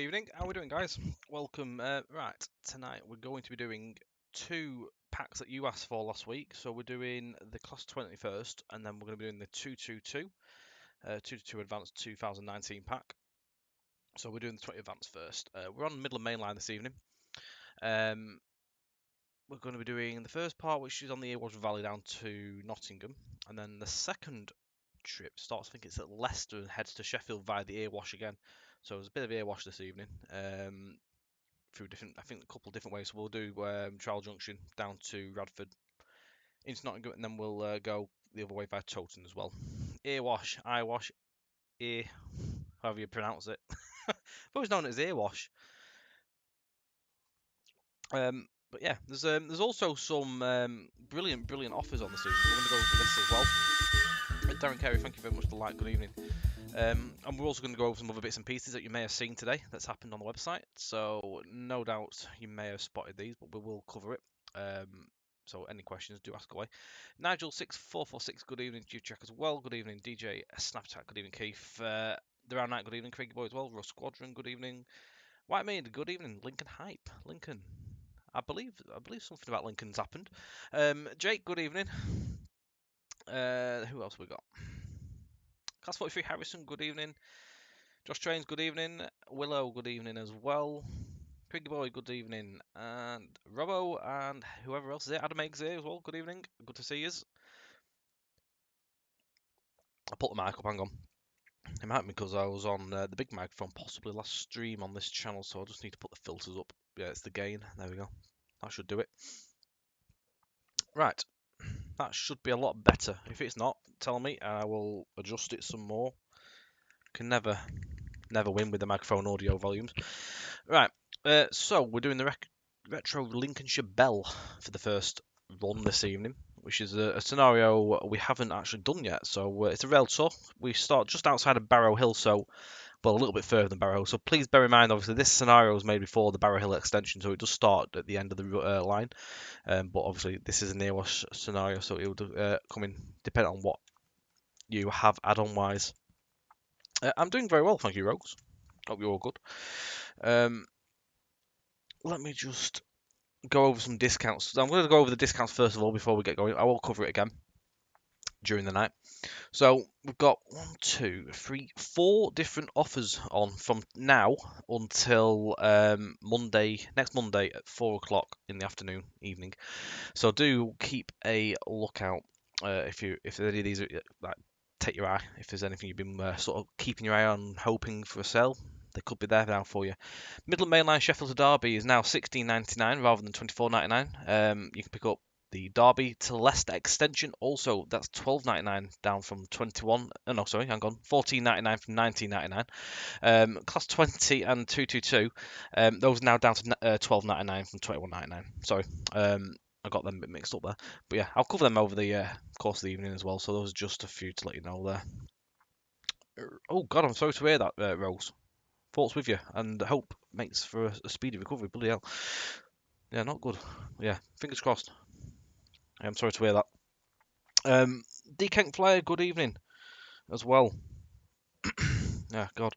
evening. How are we doing, guys? Welcome. Right, tonight we're going to be doing two packs that you asked for last week. So we're doing the Class 20 first, and then we're going to be doing the 222, 222 Advanced 2019 pack. So we're doing the 20 Advanced first. We're on Midland Main Line this evening. We're going to be doing the first part, which is on the Earwash Valley down to Nottingham, and then the second trip starts, I think it's at Leicester, and heads to Sheffield via the Earwash again. So there's a bit of Earwash this evening, through different, I think a couple of different ways. So we'll do Trial Junction down to Radford, into Nottingham, and then we'll go the other way via Towton as well. Earwash, Eyewash, Ear, however you pronounce it. I've always known it as Earwash. But yeah, there's also some brilliant offers on this evening. We're going to go over this as well. Darren Carey, thank you very much for the like. Good evening. And we're also going to go over some other bits and pieces that you may have seen today that's happened on the website. So no doubt you may have spotted these, but we will cover it. So any questions, do ask away. Nigel6446, good evening. You check as well. Good evening. DJ Snapchat, good evening. Keith. The Round Night, good evening. Craigie Boy as well. Russ Squadron, good evening. White Maid, good evening. Lincoln Hype, Lincoln. I believe something about Lincoln's happened. Jake, good evening. Who else we got? Class 43 Harrison, good evening. Josh Trains, good evening. Willow, good evening as well. Craigie Boy, good evening. And Robbo and whoever else is it. Adam Eggs here as well, good evening. Good to see you. I put the mic up, hang on. It might be because I was on the big microphone, possibly last stream on this channel, so I just need to put the filters up. Yeah, it's the gain. There we go. That should do it. Right. That should be a lot better. If it's not, tell me and I will adjust it some more. Can never win with the microphone audio volumes. Right, so we're doing the Retro Lincolnshire Bell for the first run this evening, which is a scenario we haven't actually done yet. So it's a rail tour. We start just outside of Barrow Hill, so well, a little bit further than Barrow Hill. So please bear in mind, obviously, this scenario was made before the Barrow Hill extension, so it does start at the end of the line. But obviously, this is a Earwash scenario, so it will come in depending on what you have add-on wise. I'm doing very well, thank you, Rogues. Hope you're all good. Let me just go over some discounts. So I'm going to go over the discounts first of all before we get going. I will cover it again during the night. So we've got 1, 2, 3, 4 different offers on from now until next Monday at 4 o'clock in the afternoon, evening. So do keep a lookout if any of these are, like, take your eye. If there's anything you've been sort of keeping your eye on, hoping for a sale, they could be there now for you. Midland Main Line Sheffield to Derby is now £16.99 rather than £24.99. You can pick up the Derby to Leicester extension. Also, that's £12.99 down from £14.99 from £19.99. Class 20 and 222, those are now down to £12.99 from £21.99. Sorry. I got them a bit mixed up there. But yeah, I'll cover them over the course of the evening as well. So those are just a few to let you know there. Oh God, I'm sorry to hear that, Rose. Thoughts with you, and hope makes for a speedy recovery. Bloody hell. Yeah, not good. Yeah, fingers crossed. I'm sorry to hear that. D. Kent Flyer, good evening as well. Yeah, God.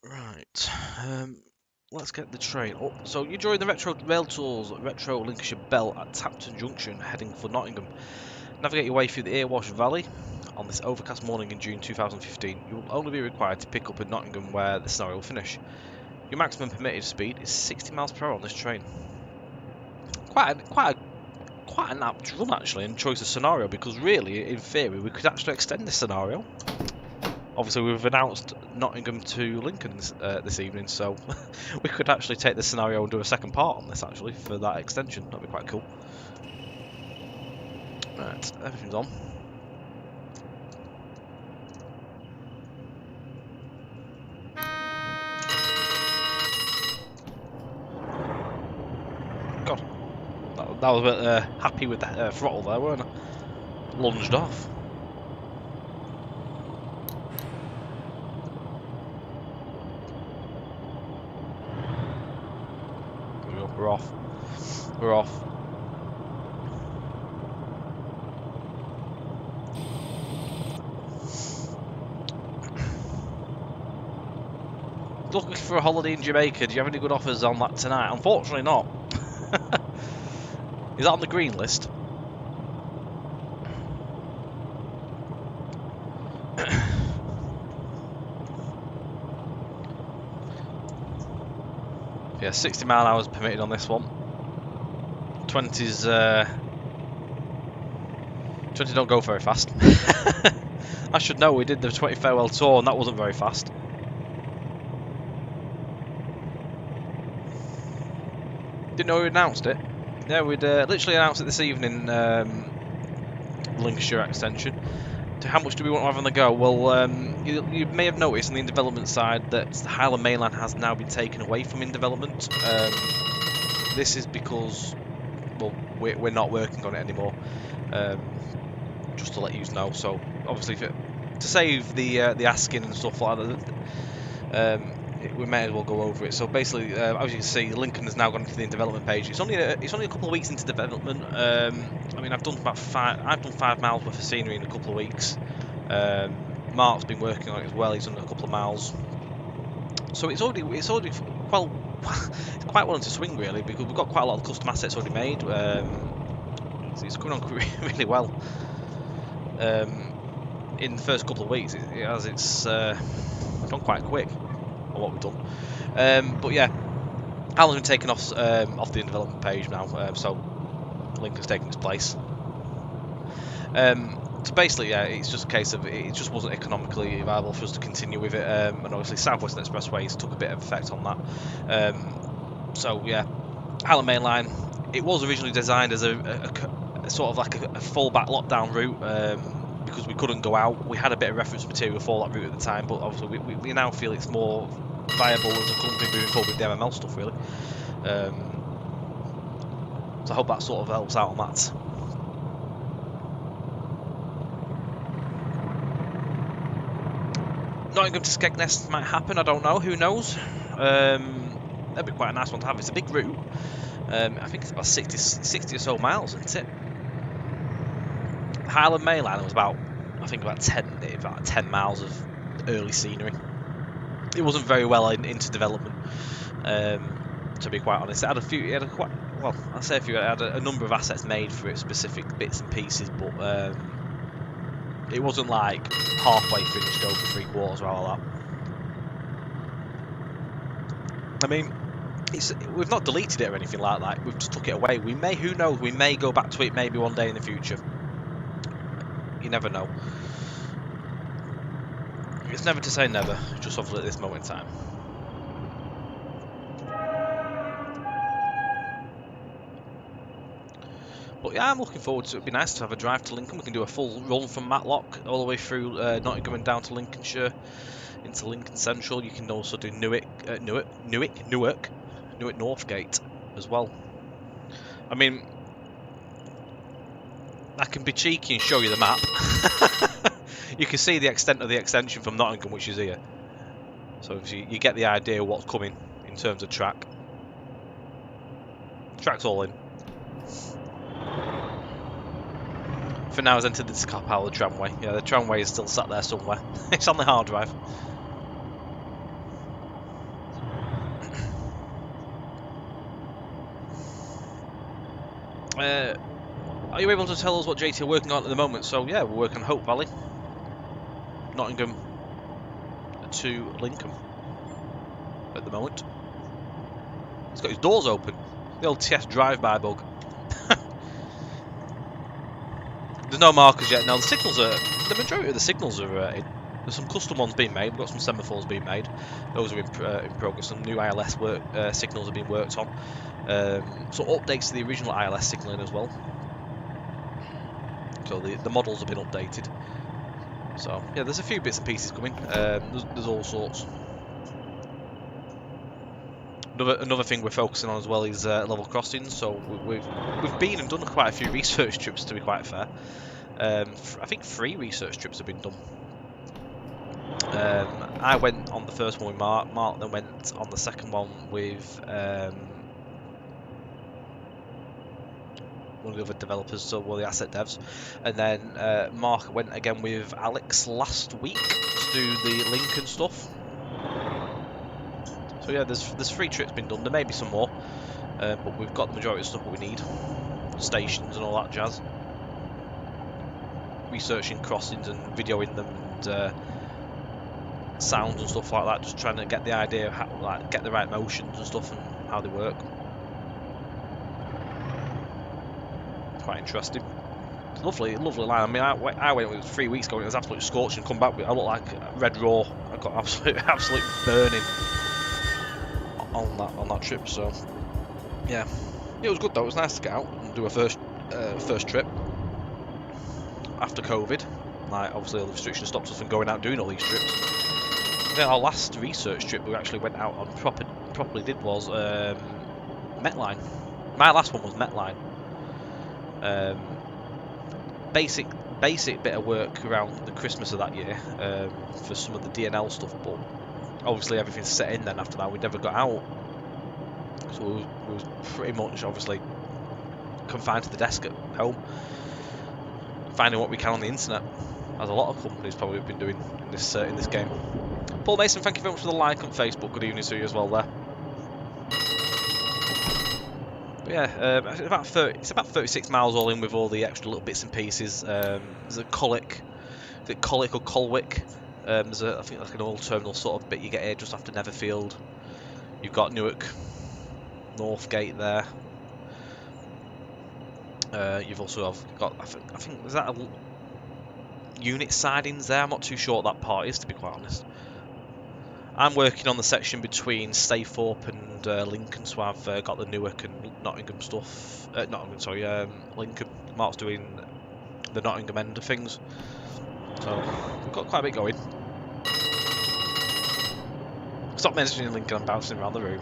Right. Let's get the train up. So you join the Retro Rail Tours Retro Lincolnshire Bell at Tapton Junction, heading for Nottingham. Navigate your way through the Earwash Valley on this overcast morning in June 2015. You will only be required to pick up in Nottingham where the scenario will finish. Your maximum permitted speed is 60 miles per hour on this train. Quite an apt run actually, and choice of scenario, because really, in theory, we could actually extend this scenario. Obviously, we've announced Nottingham to Lincoln this evening, so we could actually take this scenario and do a second part on this actually for that extension. That'd be quite cool. Right, everything's on. God, that was a bit happy with the throttle there, weren't I? Lunged off. We're off. We're off. looking for a holiday in Jamaica, do you have any good offers on that tonight? Unfortunately not. Is that on the green list? Yeah, 60 mile hours permitted on this one. 20's 20 don't go very fast. I should know, we did the 20 farewell tour and that wasn't very fast. Didn't know we announced it. Yeah, we'd literally announced it this evening, Lincolnshire extension. How much do we want to have on the go? Well, you may have noticed on the in-development side that the Highland Main Line has now been taken away from in-development. This is because, well, we're not working on it anymore. Just to let you know. So obviously, to save the asking and stuff like that, we may as well go over it. So basically, as you can see, Lincoln has now gone into the development page. It's only a couple of weeks into development. I mean, I've done 5 miles worth of scenery in a couple of weeks. Mark's been working on it as well. He's done a couple of miles. So it's already well, it's quite well into swing really, because we've got quite a lot of custom assets already made. It's going on really well. In the first couple of weeks, it's gone quite quick on what we've done. But yeah, Alan's been taken off the development page now, so Lincoln's taken its place. So basically, yeah, it's just a case of it just wasn't economically viable for us to continue with it, and obviously South Western Expressways took a bit of effect on that. So yeah, Highland Main Line, it was originally designed as a sort of like a fallback lockdown route, because we couldn't go out. We had a bit of reference material for that route at the time, but obviously we now feel it's more viable as a company moving forward with the MML stuff really. So I hope that sort of helps out on that. Nottingham to Skegness might happen, I don't know, who knows. That'd be quite a nice one to have. It's a big route. I think it's about 60 or so miles, isn't it? The Highland Main Line was about 10 miles of early scenery. It wasn't very well into development, to be quite honest. It had a number of assets made for it, specific bits and pieces, but it wasn't like halfway finished over 3/4 or all that. I mean, we've not deleted it or anything like that. We've just took it away. Who knows? We may go back to it maybe one day in the future. You never know. It's never to say never, just obviously at this moment in time. But yeah, I'm looking forward to it. It'd be nice to have a drive to Lincoln. We can do a full run from Matlock all the way through Nottingham and down to Lincolnshire, into Lincoln Central. You can also do Newark Northgate as well. I mean, I can be cheeky and show you the map. You can see the extent of the extension from Nottingham, which is here. So you get the idea of what's coming in terms of track. Track's all in. For now, I've entered this car power, the tramway. Yeah, the tramway is still sat there somewhere. It's on the hard drive. Are you able to tell us what JT are working on at the moment? So yeah, we're working on Hope Valley, Nottingham to Lincoln at the moment. He's got his doors open. The old TS drive-by bug. There's no markers yet. Now the majority of the signals are in. There's some custom ones being made. We've got some semaphores being made. Those are in progress. Some new ILS signals are being worked on. So updates to the original ILS signalling as well. So the models have been updated. So yeah, there's a few bits and pieces coming. There's all sorts. Another thing we're focusing on as well is level crossings. So we've been and done quite a few research trips, to be quite fair. I think 3 research trips have been done. I went on the first one with Mark. Mark then went on the second one with one of the other developers, so one of the asset devs. And then Mark went again with Alex last week to do the Lincoln stuff. So yeah, there's 3 trips been done. There may be some more, but we've got the majority of stuff that we need. Stations and all that jazz. Researching crossings and videoing them and sounds and stuff like that. Just trying to get the idea of how, like, get the right motions and stuff and how they work. Quite interesting. It's lovely, lovely line. I mean, I went with 3 weeks ago and it was absolutely scorching. Come back with, I look like red raw. I got absolute burning on that trip. So yeah, it was good though. It was nice to get out and do a first trip after COVID. Like, obviously all the restrictions stopped us from going out and doing all these trips. I think our last research trip we actually went out on properly did was Metline. My last one was Metline. Basic bit of work around the Christmas of that year for some of the DNL stuff, but obviously everything's set in then after that. We never got out, so we was pretty much obviously confined to the desk at home, finding what we can on the internet, as a lot of companies probably have been doing in this game. Paul Mason, thank you very much for the like on Facebook. Good evening to you as well there. But yeah, it's about 36 miles all in with all the extra little bits and pieces. There's a Colwick, is it Colwick or Colwick? There's I think like an oil terminal sort of bit you get here just after Netherfield. You've got Newark, Northgate there. You've also got I think is that a unit sidings there? I'm not too sure what that part is, to be quite honest. I'm working on the section between Staythorpe and Lincoln, so I've got the Newark and Nottingham stuff. Lincoln. Mark's doing the Nottingham end of things. So we've got quite a bit going. Stop mentioning Lincoln, I'm bouncing around the room.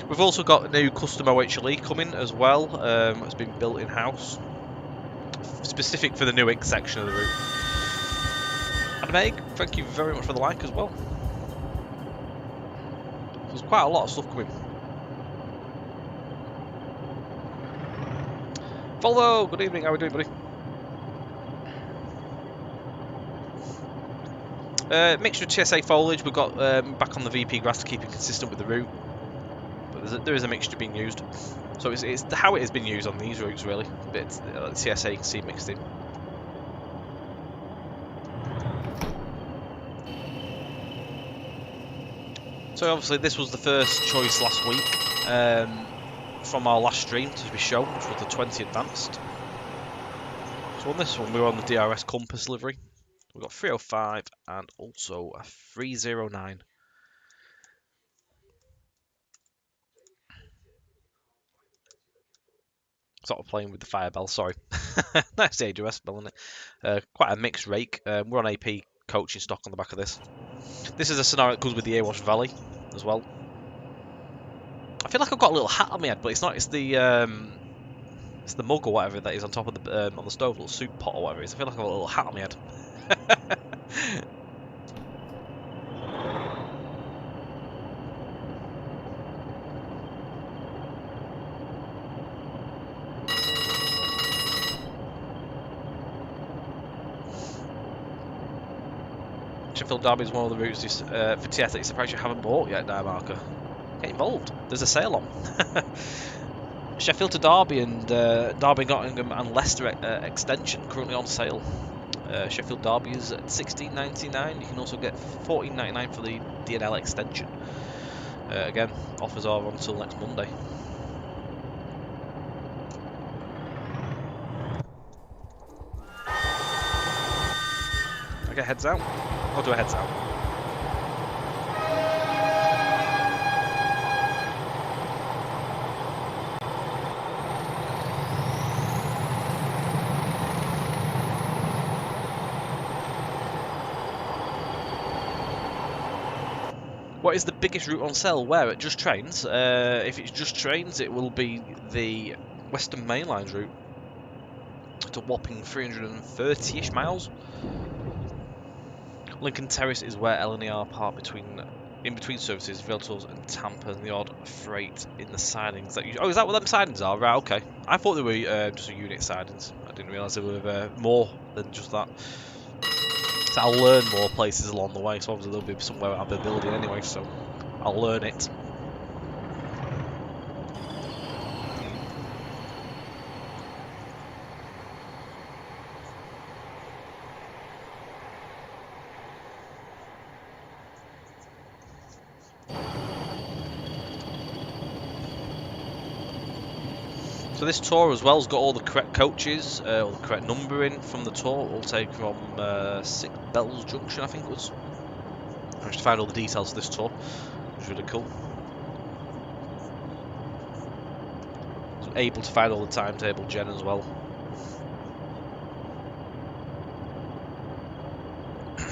We've also got a new custom OHLE coming as well. It's been built in-house. Specific for the Newark section of the route. And Meg, thank you very much for the like as well. There's quite a lot of stuff coming. Follow, good evening, how are we doing, buddy? Mixture of TSA foliage, we've got back on the VP grass to keep it consistent with the route. But there is a mixture being used. So it's how it has been used on these routes really. But it's, TSA you can see mixed in. So obviously this was the first choice last week from our last stream to be shown, which was the 20 Advanced. So on this one we were on the DRS Compass livery. We've got 305 and also a 309. Sort of playing with the fire bell, sorry. Nice ADRS bell, isn't it? Quite a mixed rake. We're on AP coaching stock on the back of this. This is a scenario that goes with the Awash Valley as well. I feel like I've got a little hat on my head, but it's not. It's the mug or whatever that is on top of the on the stove, little soup pot or whatever it is. I feel like I've got a little hat on my head. Sheffield Derby is one of the routes for TS that you're surprised you haven't bought yet, now, Marker. Get involved. There's a sale on. Sheffield to Derby and Derby, Nottingham and Leicester extension currently on sale. Sheffield Derby is at £16.99. You can also get £14.99 for the DNL extension. Again, offers are on until next Monday. I get heads out. Or do I heads out? What is the biggest route on sale? Where? At Just Trains? If it's Just Trains, it will be the Western Main Line route. It's a whopping 330-ish miles. Lincoln Terrace is where LNER park in between services, Viltos and Tampa, and the odd freight in the sidings. Oh, is that what them sidings are? Right, okay. I thought they were just a unit sidings. I didn't realise they were more than just that. So I'll learn more places along the way, so obviously there'll be somewhere I'll be building anyway, so I'll learn it. So this tour as well has got all the correct coaches, all the correct numbering from the tour. We'll take from 6 Bells Junction, I think it was. I managed to find all the details of this tour, which is really cool. So able to find all the timetable, Jen, as well.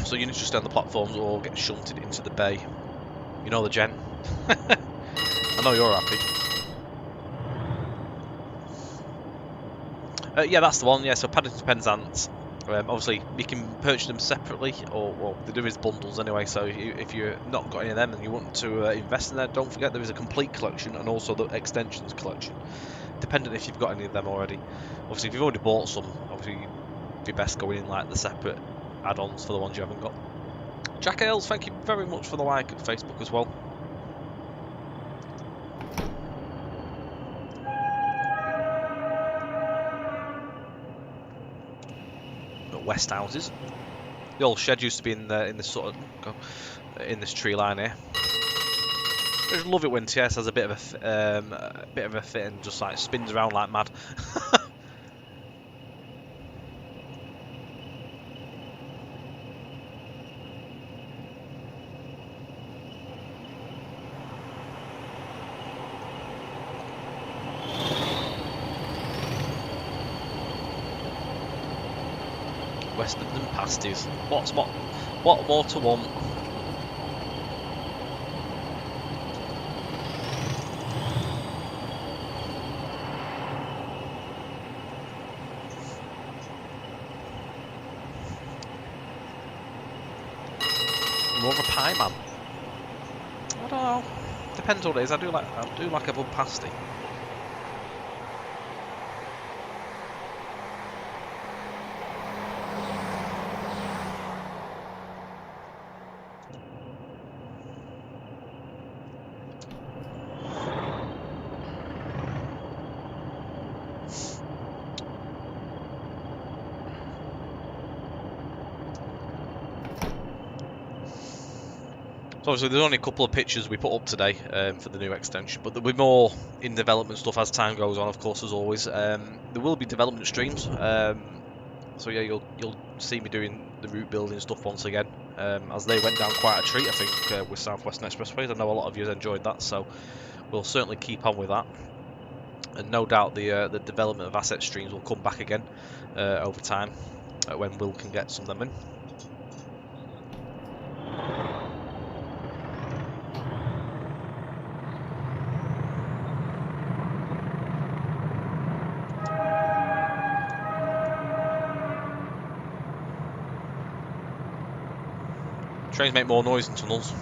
So you need to stay on the platforms or get shunted into the bay. You know the Jen. I know you're happy. Yeah, that's the one. Yeah, so Paddington Penzance. Obviously, you can purchase them separately, or well, there is bundles anyway. So if you're not got any of them and you want to invest in that, don't forget there is a complete collection and also the extensions collection. Dependent if you've got any of them already. Obviously, if you've already bought some, obviously it'd be best going in like the separate add-ons for the ones you haven't got. Jack Ailes, thank you very much for the like at Facebook as well. West houses. The old shed used to be in this sort of in this tree line here. I just love it when TS has a bit of a fit and just like spins around like mad. Western pasties. What more to want? More of a pie man. I don't know. Depends what it is. I do like a good pasty. So obviously there's only a couple of pictures we put up today for the new extension, but there'll be more in development stuff as time goes on, of course, as always. There will be development streams, so yeah, you'll see me doing the route building stuff once again, as they went down quite a treat, I think, with South Western Expressways. I know a lot of you enjoyed that, so we'll certainly keep on with that. And no doubt the development of asset streams will come back again over time when Will can get some of them in. Trains make more noise in tunnels.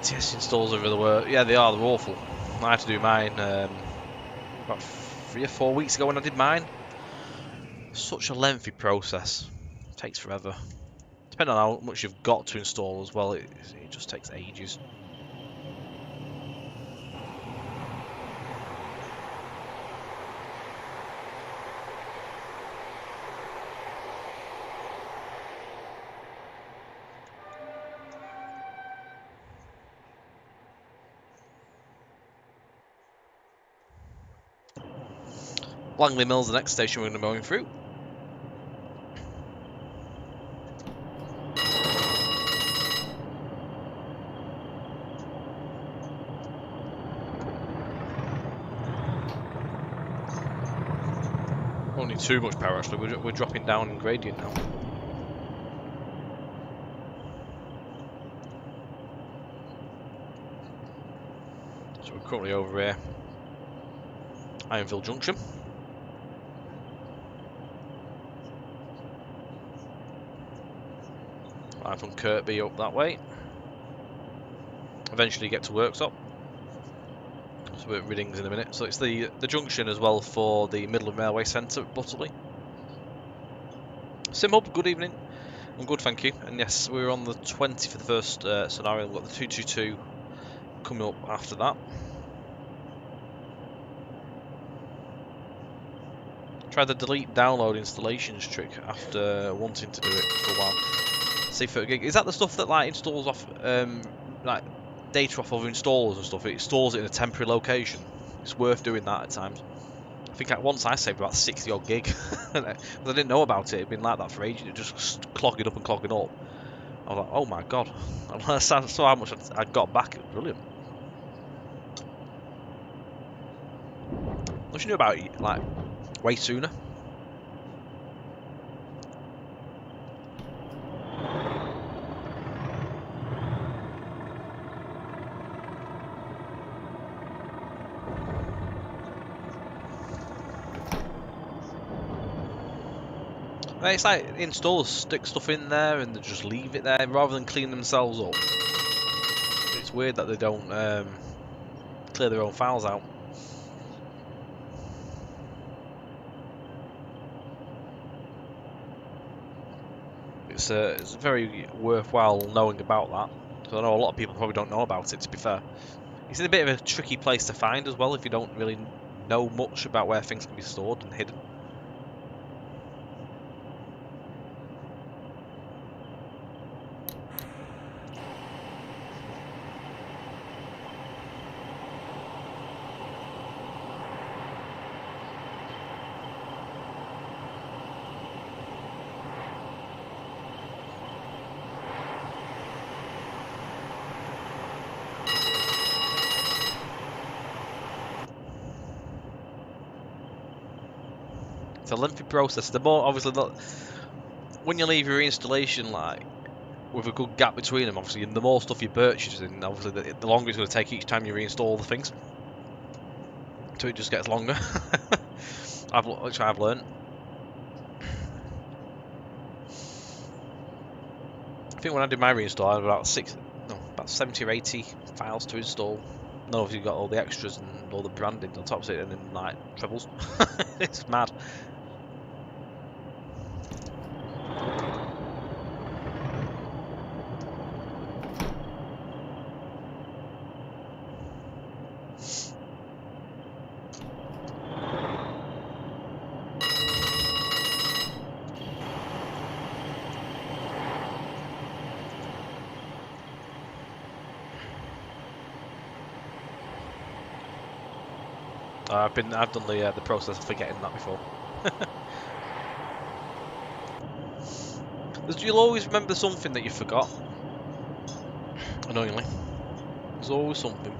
TS installs over the world. Yeah, they are. They're awful. I had to do mine about 3 or 4 weeks ago when I did mine. Such a lengthy process. It takes forever. Depending on how much you've got to install as well, it just takes ages. Langley Mill's the next station we're going to be going through. Only too much power actually, we're dropping down in gradient now. So we're currently over here, Ironville Junction. line from Kirkby up that way. Eventually get to Worksop. So we're at Riddings in a minute. So it's the junction as well for the Midland Railway Centre at Butterley. Simhub, good evening. I'm good, thank you. And yes, we're on the 20 for the first scenario. We've got the 222 coming up after that. Try the delete download installations trick after wanting to do it for a while. See for a gig. Is that the stuff that like installs off like data off of installers and stuff? It stores it in a temporary location. It's worth doing that at times. I think once I saved about 60 odd gig. I didn't know about it. It'd been like that for ages. It just clogging up and clogging up. I was like, oh my god. I saw how much I got back. It was brilliant. Wish you knew about it like way sooner. It's like installers stick stuff in there and they just leave it there rather than clean themselves up. It's weird that they don't clear their own files out. It's very worthwhile knowing about that. Because I know a lot of people probably don't know about it, to be fair. It's in a bit of a tricky place to find as well if you don't really know much about where things can be stored and hidden. It's a lengthy process. The more, obviously, when you leave your installation like with a good gap between them, obviously, the more stuff you purchase, and obviously, the longer it's going to take each time you reinstall the things. So it just gets longer. Which I've learned. I think when I did my reinstall, I had about 70 or 80 files to install. No, if you've got all the extras and all the branding on top of it, and then like trebles. It's mad. I've done the process of forgetting that before. You'll always remember something that you forgot. Annoyingly, there's always something.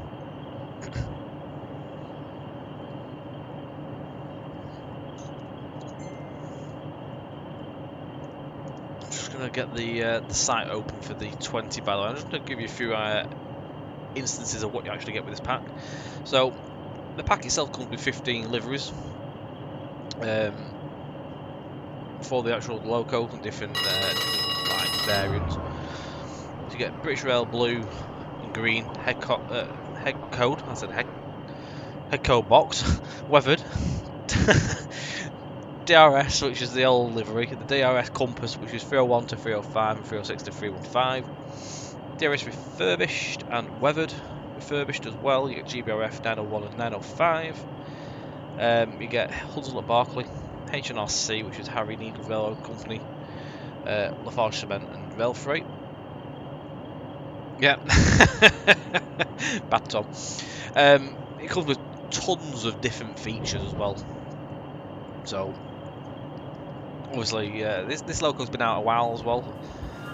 I'm just gonna get the site open for the 20. By the way, I'm just gonna give you a few instances of what you actually get with this pack. So. The pack itself comes with 15 liveries for the actual loco and different like variants. So you get British Rail blue and green head code. I said head code box, weathered. DRS, which is the old livery. The DRS compass, which is 301 to 305 and 306 to 315. DRS refurbished and weathered. Refurbished as well. You get GBRF 901 and 905. You get Hudson's at Barclay, HNRC, which is Harry Needle Railroad Company, Lafarge Cement and Rail Freight. Yeah, bad Tom. It comes with tons of different features as well. So obviously, this loco's been out a while as well.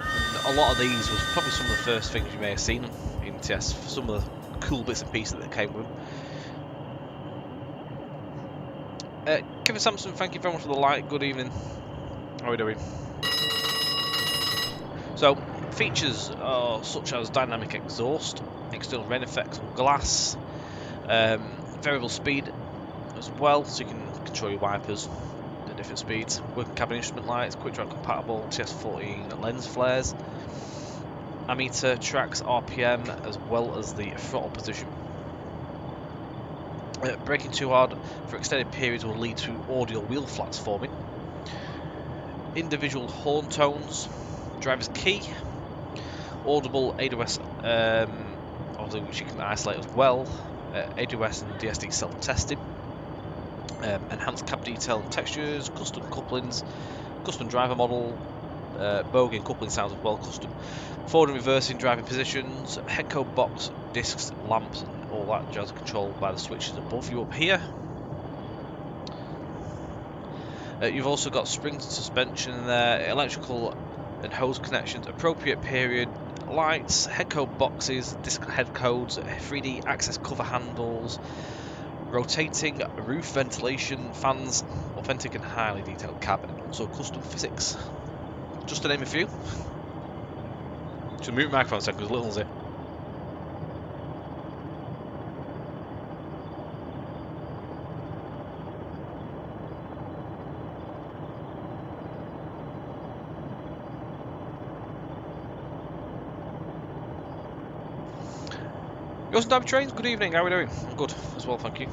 And a lot of these was probably some of the first things you may have seen in TS. Some of the cool bits and pieces that came with them. Kevin Sampson, thank you very much for the like. Good evening. How are we doing? So, features are such as dynamic exhaust, external rain effects on glass, variable speed as well, so you can control your wipers, at different speeds. Working cabin instrument lights, quick drive compatible, TS14 lens flares. Ammeter tracks RPM as well as the throttle position. Braking too hard for extended periods will lead to audio wheel flats forming. Individual horn tones, driver's key, audible ADOS, obviously which you can isolate as well, ADOS and DSD self-testing, enhanced cab detail and textures, custom couplings, custom driver model, bogey and coupling sounds as well, custom forward and reversing driving positions, head code box, discs, lamps, and all that jazz controlled by the switches above you up here. You've also got spring suspension there, electrical and hose connections, appropriate period lights, head code boxes, disc head codes, 3D access cover handles, rotating roof ventilation, fans, authentic and highly detailed cab, and also custom physics. Just to name a few. Should mute the microphone a second because Little's it. Yours and Derby Trains, good evening, how are we doing? I'm good as well, thank you.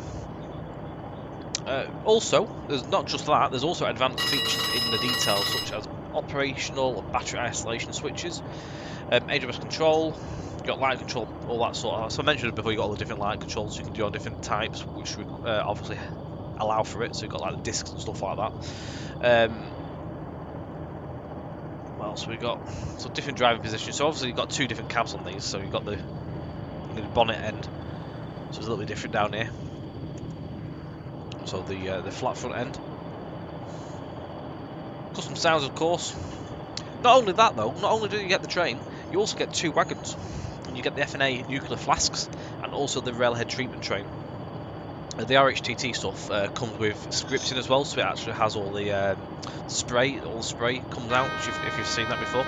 Also, there's not just that, there's also advanced features in the details such as operational battery isolation switches, AWS control, you've got light control, all that sort of. So I mentioned before, you've got all the different light controls you can do on different types, which would obviously allow for it. So you've got like the discs and stuff like that. What else we got? So different driving positions. So obviously you've got two different cabs on these. So you've got the bonnet end, so it's a little bit different down here. So the flat front end. Custom sounds, of course. Not only that though, not only do you get the train, you also get two wagons. And you get the FNA nuclear flasks and also the railhead treatment train. The RHTT stuff comes with scripting as well, so it actually has all the spray, all the spray comes out, which if you've seen that before.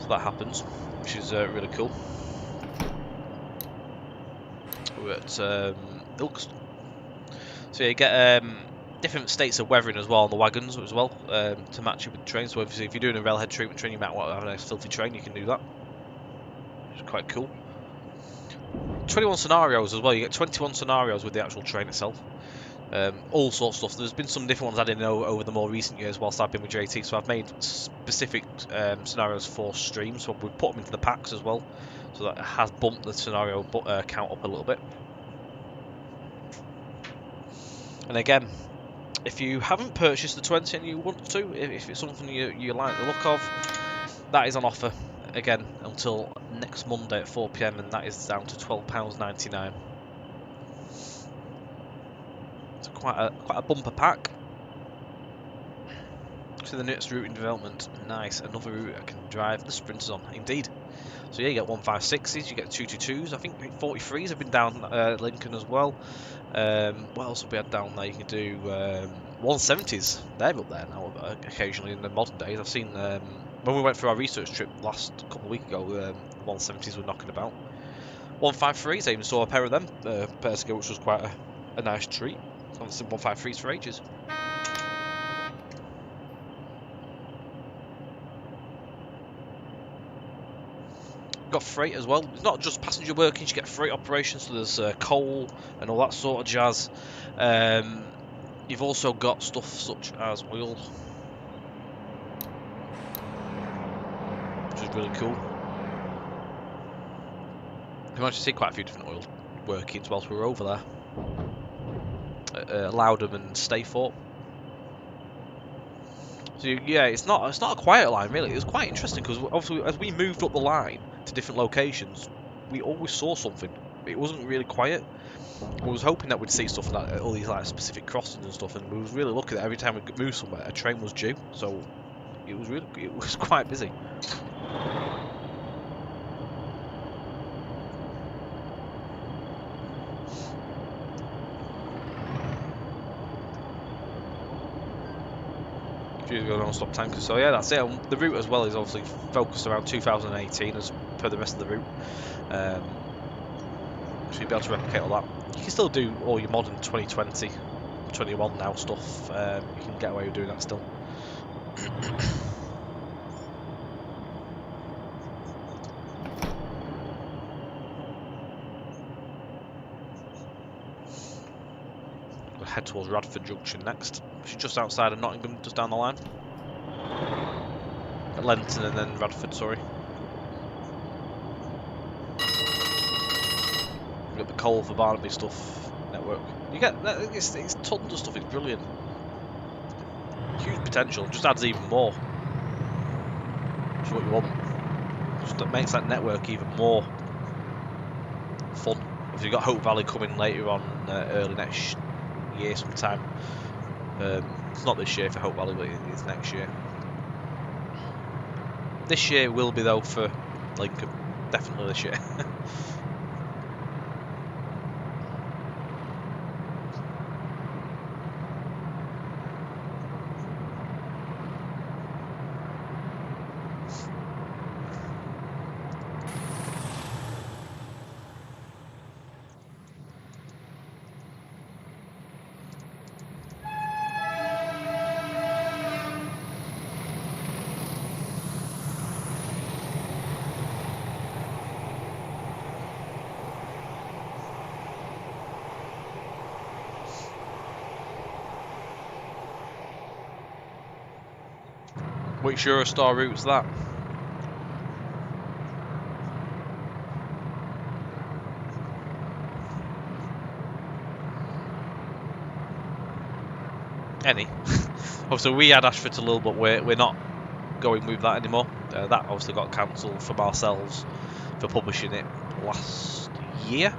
So that happens, which is really cool. We're at Ilkeston. So yeah, you get different states of weathering as well on the wagons as well, to match it with the train. So obviously if you're doing a railhead treatment train, you might want to have a nice filthy train, you can do that. It's quite cool. 21 scenarios as well, you get 21 scenarios with the actual train itself. All sorts of stuff. There's been some different ones added in over the more recent years whilst I've been with JT, so I've made specific scenarios for streams, so we've put them into the packs as well, so that has bumped the scenario count up a little bit. And again, if you haven't purchased the 20 and you want to, if it's something you like the look of, that is on offer again until next Monday at 4 PM, and that is down to £12.99. It's quite a bumper pack. So the next route in development, nice, another route I can drive the Sprinters on, indeed. So yeah, you get 156s, you get 222s, I think 43s have been down Lincoln as well. What else have we had down there? You can do 170s, they're up there now occasionally in the modern days. I've seen, when we went for our research trip last couple of weeks ago, 170s were knocking about. 153s, I even saw a pair of them pairs ago, which was quite a nice treat. I haven't seen 153s for ages. Got freight as well. It's not just passenger workings, you get freight operations, so there's coal and all that sort of jazz. You've also got stuff such as oil, which is really cool. You managed to see quite a few different oil workings whilst we were over there. Loudham and Staythorpe. So yeah, it's not a quiet line really. It was quite interesting because obviously as we moved up the line to different locations, we always saw something. It wasn't really quiet. I was hoping that we'd see stuff like all these like specific crossings and stuff, and we was really lucky that every time we moved somewhere, a train was due. So it was quite busy. Go non-stop tankers. So yeah, that's it. The route as well is obviously focused around 2018 as per the rest of the route. So you'll be able to replicate all that. You can still do all your modern 2020 21 now stuff, you can get away with doing that still. We'll head towards Radford Junction next, which is just outside of Nottingham, just down the line. At Lenton and then Radford, sorry. We've got the Coal for Barnaby stuff network. You get it's tons of stuff. It's brilliant. Huge potential. Just adds even more. Which is what you want. Just makes that network even more fun. If you've got Hope Valley coming later on, early next year sometime. It's not this year for Hope Valley, but it's next year. This year will be though for Lincoln. Definitely this year. Which Eurostar route's that? Any. Obviously, we had Ashford to Lille, but we're not going with that anymore. That obviously got cancelled from ourselves for publishing it last year.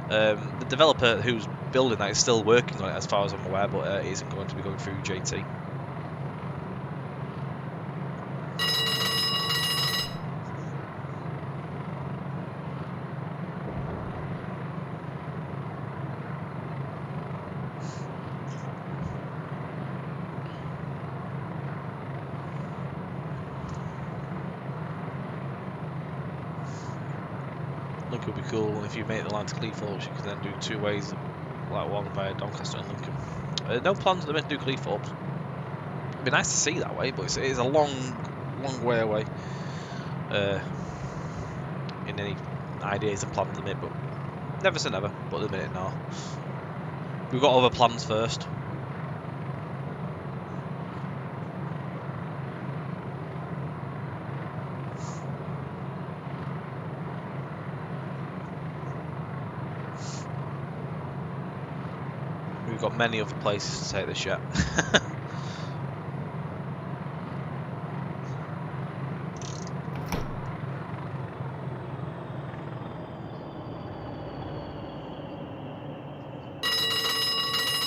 The developer who's building that is still working on it, as far as I'm aware, but it isn't going to be going through JT. Lincoln would be cool if you make the line to Cleethorpes. You can then do two ways, like one via Doncaster and Lincoln. No plans at the minute to do Cleethorpes. It'd be nice to see that way, but it's a long way away. In any ideas and plans at the minute, but never say never. But at the minute, no. We've got other plans first. We've got many other places to take this yet.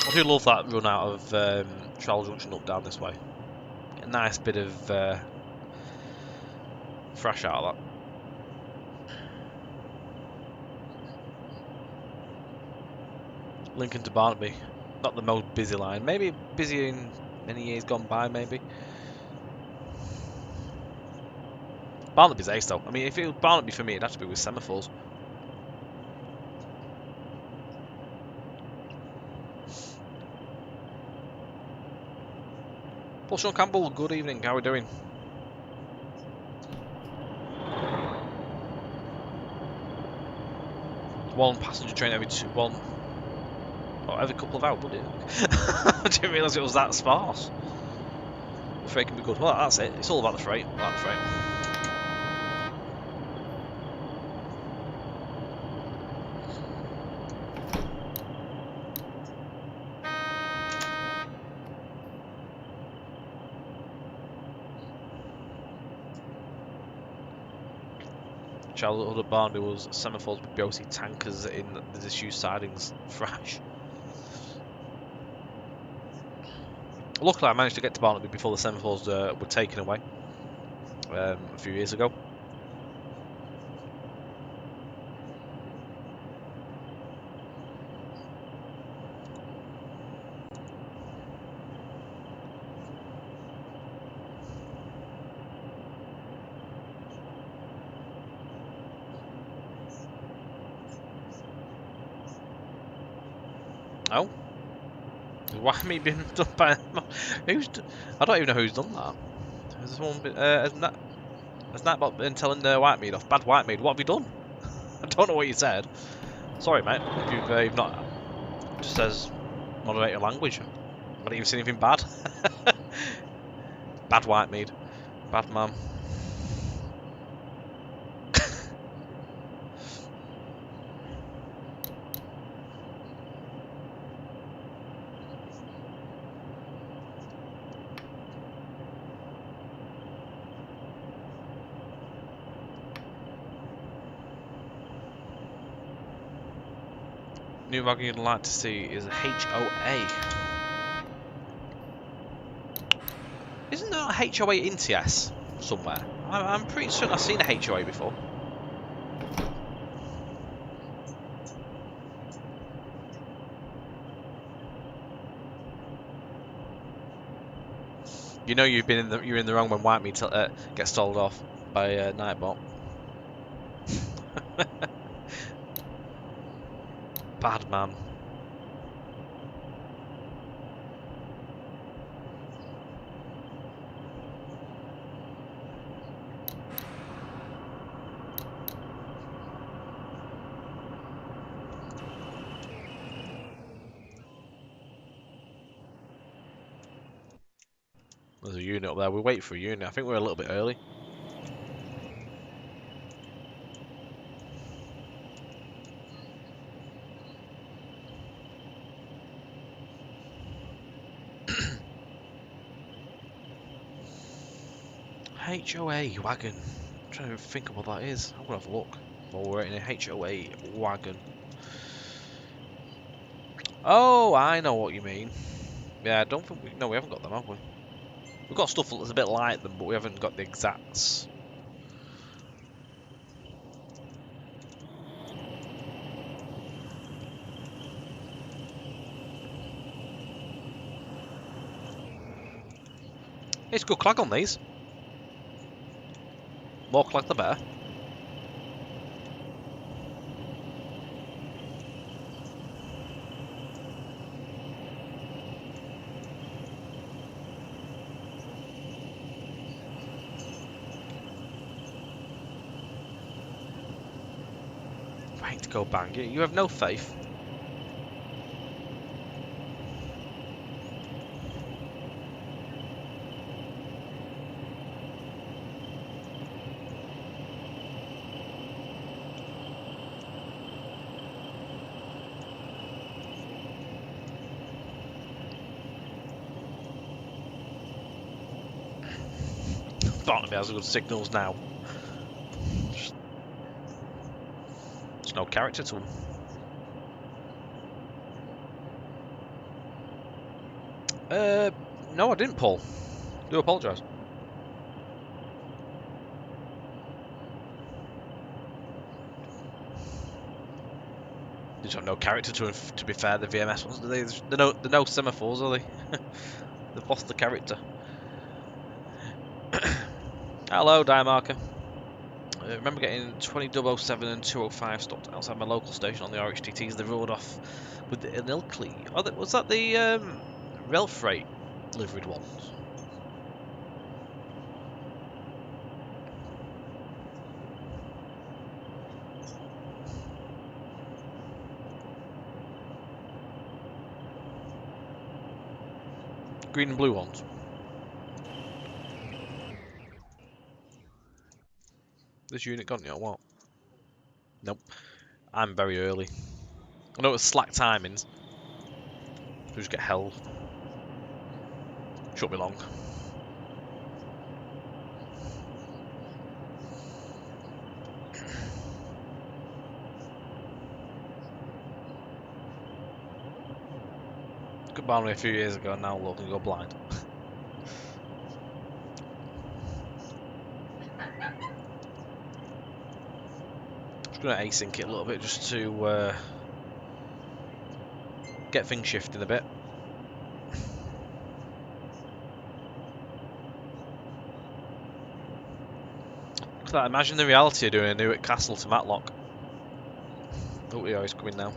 I do love that run out of Charles Junction up down this way. A nice bit of fresh out of that. Lincoln to Barnaby, not the most busy line. Maybe busy in many years gone by, maybe. Barnaby's ace though. I mean, if it was Barnaby for me, it'd have to be with semaphores. Paul Sean Campbell, good evening. How are we doing? One passenger train every every couple of hours, would it? I didn't realise it was that sparse. The freight can be good. Well, that's it. It's all about the freight. Charlotte Hood Barnaby was semaphores with BOC tankers in the disused sidings. Fresh. Luckily, I managed to get to Barnaby before the semaphores were taken away a few years ago. Oh. Why me being done by I don't even know who's done that. Has someone been, has Nightbot been telling Whitemead off? Bad Whitemead, what have you done? I don't know what you said. Sorry, mate. If you've not, just says moderate your language. I haven't even seen anything bad. Bad Whitemead, bad man. New wagon you'd like to see is a HOA. Isn't there a HOA in TS somewhere? I'm pretty certain I've seen a HOA before. You know you've been in you're in the wrong when Whitemead gets told off by Nightbot. Bad man. There's a unit up there. We wait for a unit. I think we're a little bit early. HOA wagon. I'm trying to think of what that is. I'm gonna have a look while we're waiting. A HOA wagon. Oh, I know what you mean. Yeah, I don't think we. No, we haven't got them, have we? We've got stuff that's a bit like them, but we haven't got the exacts. It's good clag on these. More clag the better. Right to go bang. You have no faith. Barnaby has good signals now. There's no character to him. No, I didn't, Paul. Do apologise. They just have no character to him, to be fair, the VMS ones. They're no semaphores, are they? They've lost the character. Hello, die marker. I remember getting 20007 and 205 stopped outside my local station on the RHTTs. They rode off with the Inilcley. Oh, was that the rail freight liveried ones? Green and blue ones. This unit gone yet or what? Nope. I'm very early. I know it was slack timings. We just get held. Shouldn't be long. Good boundary a few years ago, now look and go blind. Just gonna async it a little bit just to get things shifting a bit. Imagine the reality of doing a Newark Castle to Matlock. Oh, yeah, he's coming now.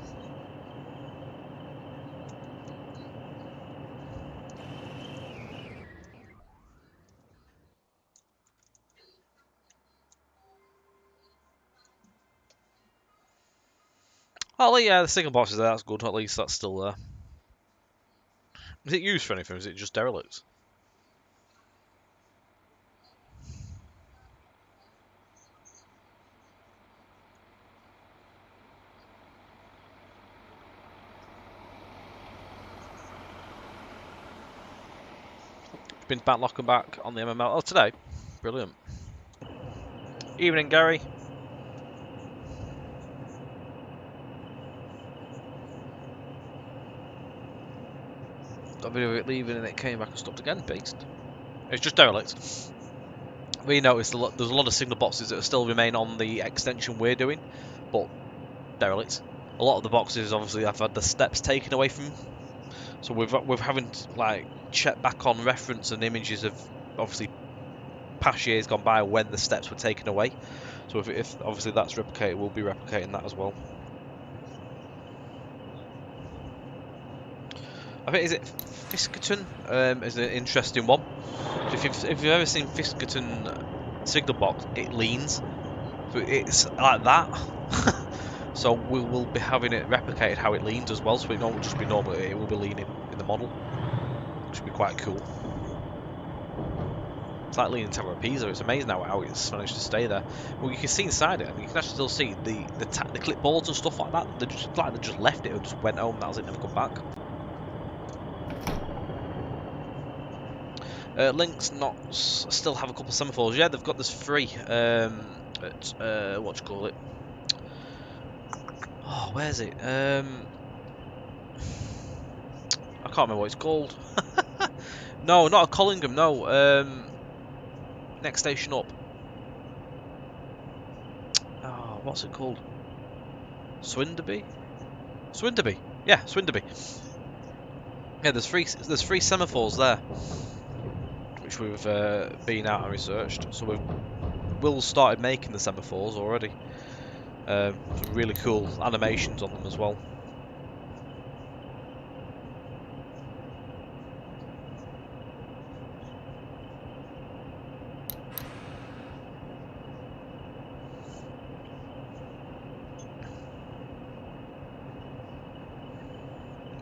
Oh yeah, the signal box is there. That's good. At least that's still there. Is it used for anything? Or is it just derelict? Been back, lock and back on the MML. Oh, today. Brilliant. Evening, Gary. Got a video of it leaving and it came back and stopped again. Beast. It's just derelict. We noticed there's a lot of signal boxes that still remain on the extension we're doing, but derelict. A lot of the boxes obviously have had the steps taken away from them. So we're having to, like, check back on reference and images of obviously past years gone by when the steps were taken away. So if obviously that's replicated, we'll be replicating that as well. I think, is it Fiskerton? Is an interesting one. If you've ever seen Fiskerton signal box, it leans, so it's like that. So we will be having it replicated how it leans as well. So it won't just be normal; it will be leaning in the model, which would be quite cool. It's like Leaning Tower of Pisa. It's amazing how it's managed to stay there. Well, you can see inside it. I mean, you can actually still see the clipboards and stuff like that. They just left it and just went home. That was it. Never come back. Links not still have a couple of semaphores. Yeah, they've got this free at what do you call it? Oh, where's it? I can't remember what it's called. No, not at Collingham. No. Next station up. Oh, what's it called? Swinderby? Swinderby. Yeah, Swinderby. Yeah, there's three semaphores there, which we've been out and researched. So we've started making the semaphores already. Some really cool animations on them as well.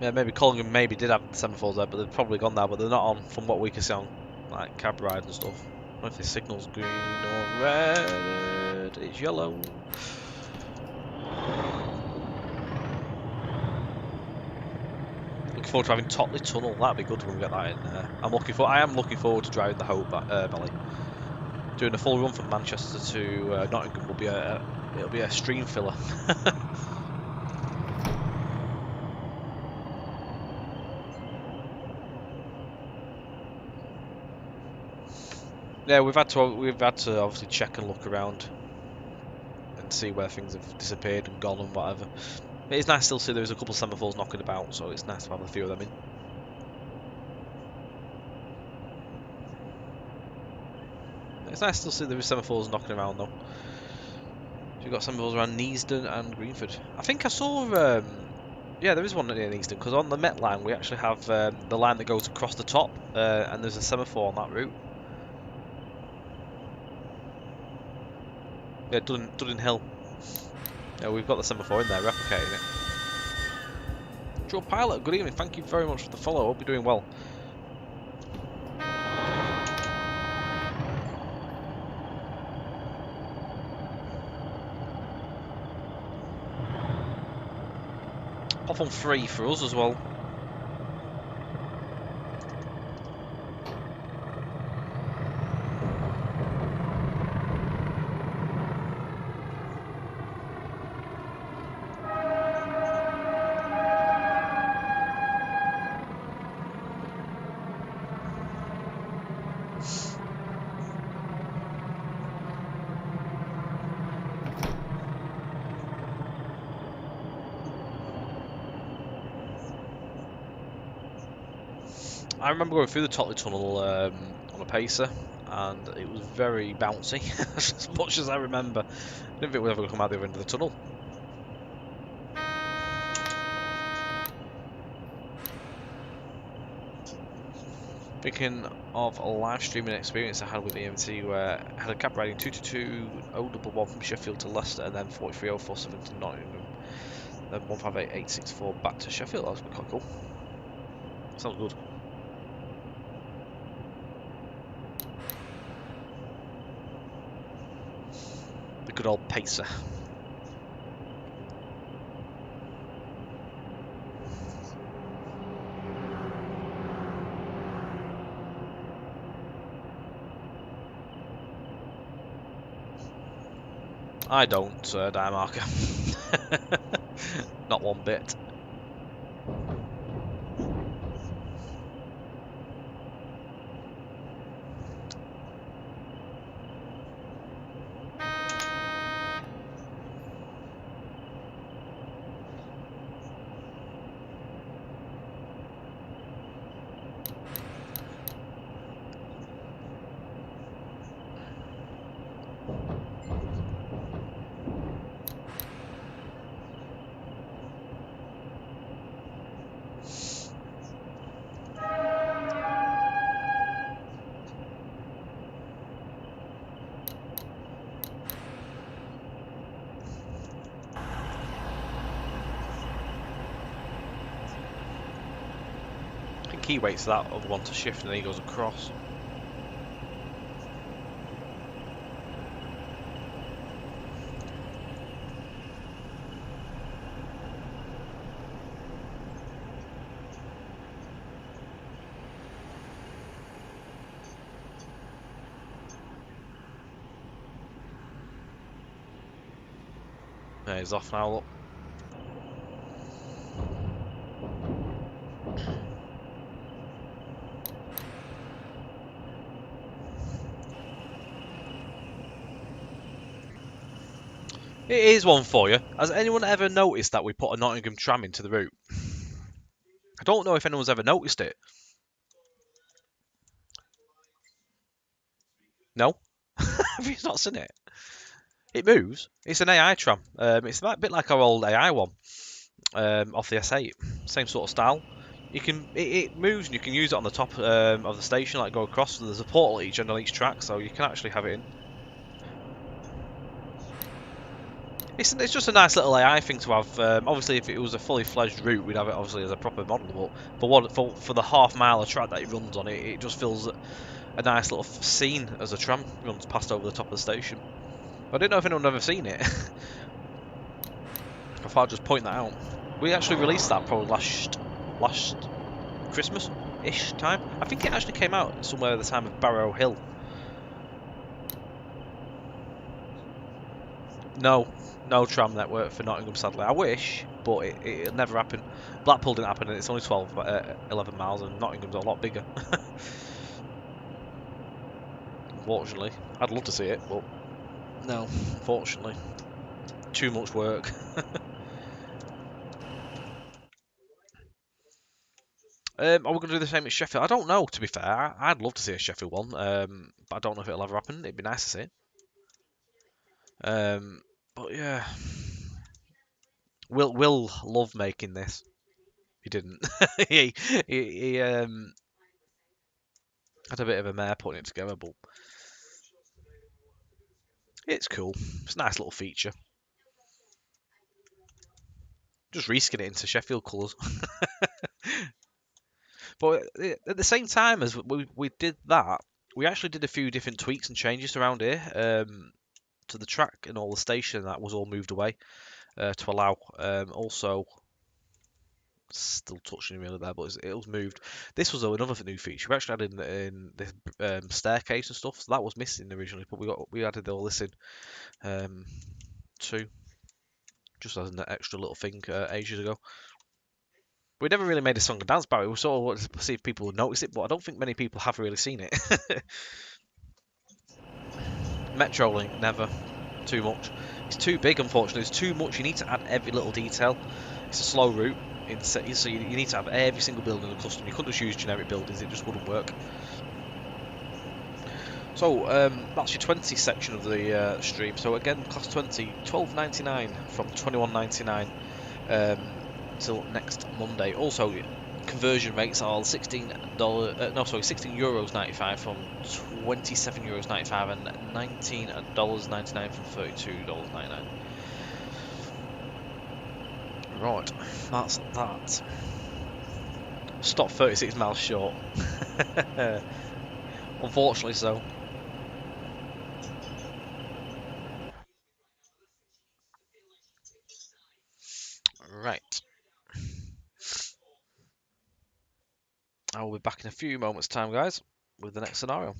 Yeah, maybe Collingham did have semaphores there, but they've probably gone now. But they're not on, from what we can see on like cab ride and stuff. I don't know if the signal's green or red. It's yellow. Looking forward to having Totley Tunnel. That'd be good when we get that in. I am looking forward to driving the Hope Valley. Doing a full run from Manchester to Nottingham will be it'll be a stream filler. Yeah, we've had to obviously check and look around and see where things have disappeared and gone and whatever. It is nice still to see there's a couple of semaphores knocking about, so it's nice to have a few of them in. It's nice to see there are semaphores knocking around though. So you've got semaphores around Neasden and Greenford. I think I saw, yeah, there is one near Neasden, because on the Met line we actually have the line that goes across the top, and there's a semaphore on that route. Yeah, Duddin Hill. Yeah, we've got the semaphore in there, replicating it. Joe Pilot, good evening. Thank you very much for the follow. Hope you're doing well. Pop on 3 for us as well. I remember going through the Totley Tunnel on a pacer, and it was very bouncy, as much as I remember. I didn't think we'd ever come out the other end of the tunnel. Thinking of a live streaming experience I had with EMT where I had a cab riding 222 011 from Sheffield to Leicester and then 4304 to Nottingham. then 158864 back to Sheffield. That's quite cool. Sounds good. The good old pacer. I don't, die marker. Not one bit. I think he waits for that other one to shift and then he goes across. Yeah, he's off now, look. It is one for you. Has anyone ever noticed that we put a Nottingham tram into the route? I don't know if anyone's ever noticed it. No? Have you not seen it? It moves. It's an AI tram. It's a bit like our old AI one off the S8. Same sort of style. It moves and you can use it on the top of the station, like go across. And there's a portal at each end on each track, so you can actually have it in. It's just a nice little AI thing to have. Obviously, if it was a fully fledged route, we'd have it obviously as a proper model. But for the half mile of track that it runs on, it just feels a nice little scene as a tram runs past over the top of the station. I don't know if anyone ever seen it. I thought I'd just point that out. We actually released that probably last Christmas-ish time. I think it actually came out somewhere at the time of Barrow Hill. No tram network for Nottingham, sadly. I wish, but it'll never happen. Blackpool didn't happen, and it's only 11 miles, and Nottingham's a lot bigger. Unfortunately. I'd love to see it, but no, unfortunately. Too much work. Are we going to do the same at Sheffield? I don't know, to be fair. I'd love to see a Sheffield one, but I don't know if it'll ever happen. It'd be nice to see. But yeah. Will love making this. He didn't. he had a bit of a mare putting it together, but it's cool. It's a nice little feature. Just reskin it into Sheffield colours. But at the same time as we did that, we actually did a few different tweaks and changes around here to the track and all the station. That was all moved away to allow. Also, still touching really there, but it was moved. This was another new feature. We actually added in the staircase and stuff, so that was missing originally, but we added all this in too, just as an extra little thing ages ago. We never really made a song and dance about it. We sort of wanted to see if people would notice it, but I don't think many people have really seen it. Metrolink, never. Too much. It's too big, unfortunately. It's too much. You need to add every little detail. It's a slow route, so you need to have every single building in the custom. You couldn't just use generic buildings, it just wouldn't work. So, that's your 20 section of the stream. So again, class 20, $12.99 from $21.99 till next Monday. Also, conversion rates are €16.95 from €27.95 and $19.99 from $32.99. Right, that's that. Stop 36 miles short. Unfortunately so. Right. I will be back in a few moments' time, guys, with the next scenario.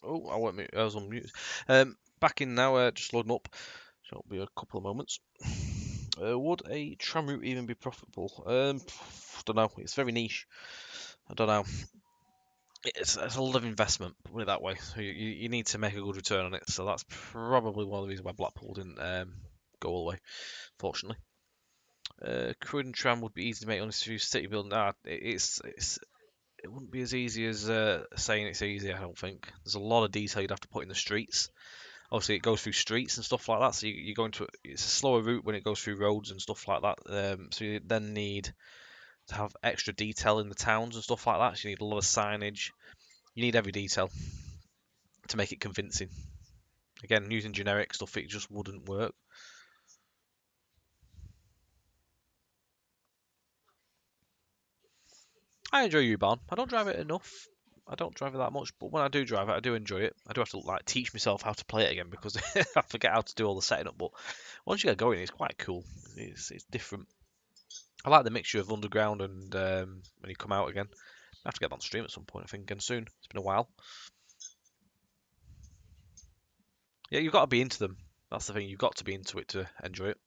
Oh, I was on mute. Back in now, just loading up. So it'll be a couple of moments. Would a tram route even be profitable? Don't know. It's very niche. I don't know. it's a lot of investment, put it that way. So you need to make a good return on it. So that's probably one of the reasons why Blackpool didn't go all the way, fortunately. Crude and tram would be easy to make on this city building. It wouldn't be as easy as saying it's easy. I don't think there's a lot of detail you'd have to put in the streets. Obviously, it goes through streets and stuff like that, so you go into it's a slower route when it goes through roads and stuff like that. So you then need to have extra detail in the towns and stuff like that. So you need a lot of signage. You need every detail to make it convincing. Again, using generic stuff, it just wouldn't work. I enjoy U-Bahn. I don't drive it enough. I don't drive it that much, but when I do drive it, I do enjoy it. I do have to like teach myself how to play it again because I forget how to do all the setting up. But once you get going, it's quite cool. It's different. I like the mixture of underground and when you come out again. I have to get on stream at some point, I think, again soon. It's been a while. Yeah, you've got to be into them. That's the thing. You've got to be into it to enjoy it.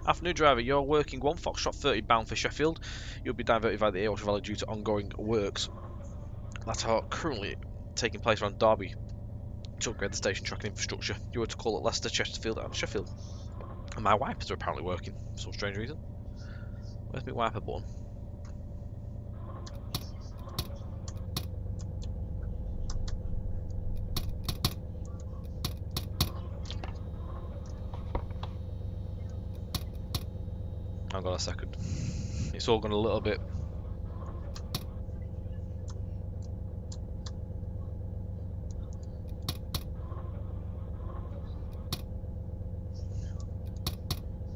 Afternoon driver, you're working 1 Foxtrot 30 bound for Sheffield. You'll be diverted via the Ayrshire Valley due to ongoing works that are currently taking place around Derby to upgrade the station track and infrastructure. You were to call at Leicester, Chesterfield and Sheffield. And my wipers are apparently working for some strange reason. Where's my wiper button? Hang on a second. It's all gone a little bit.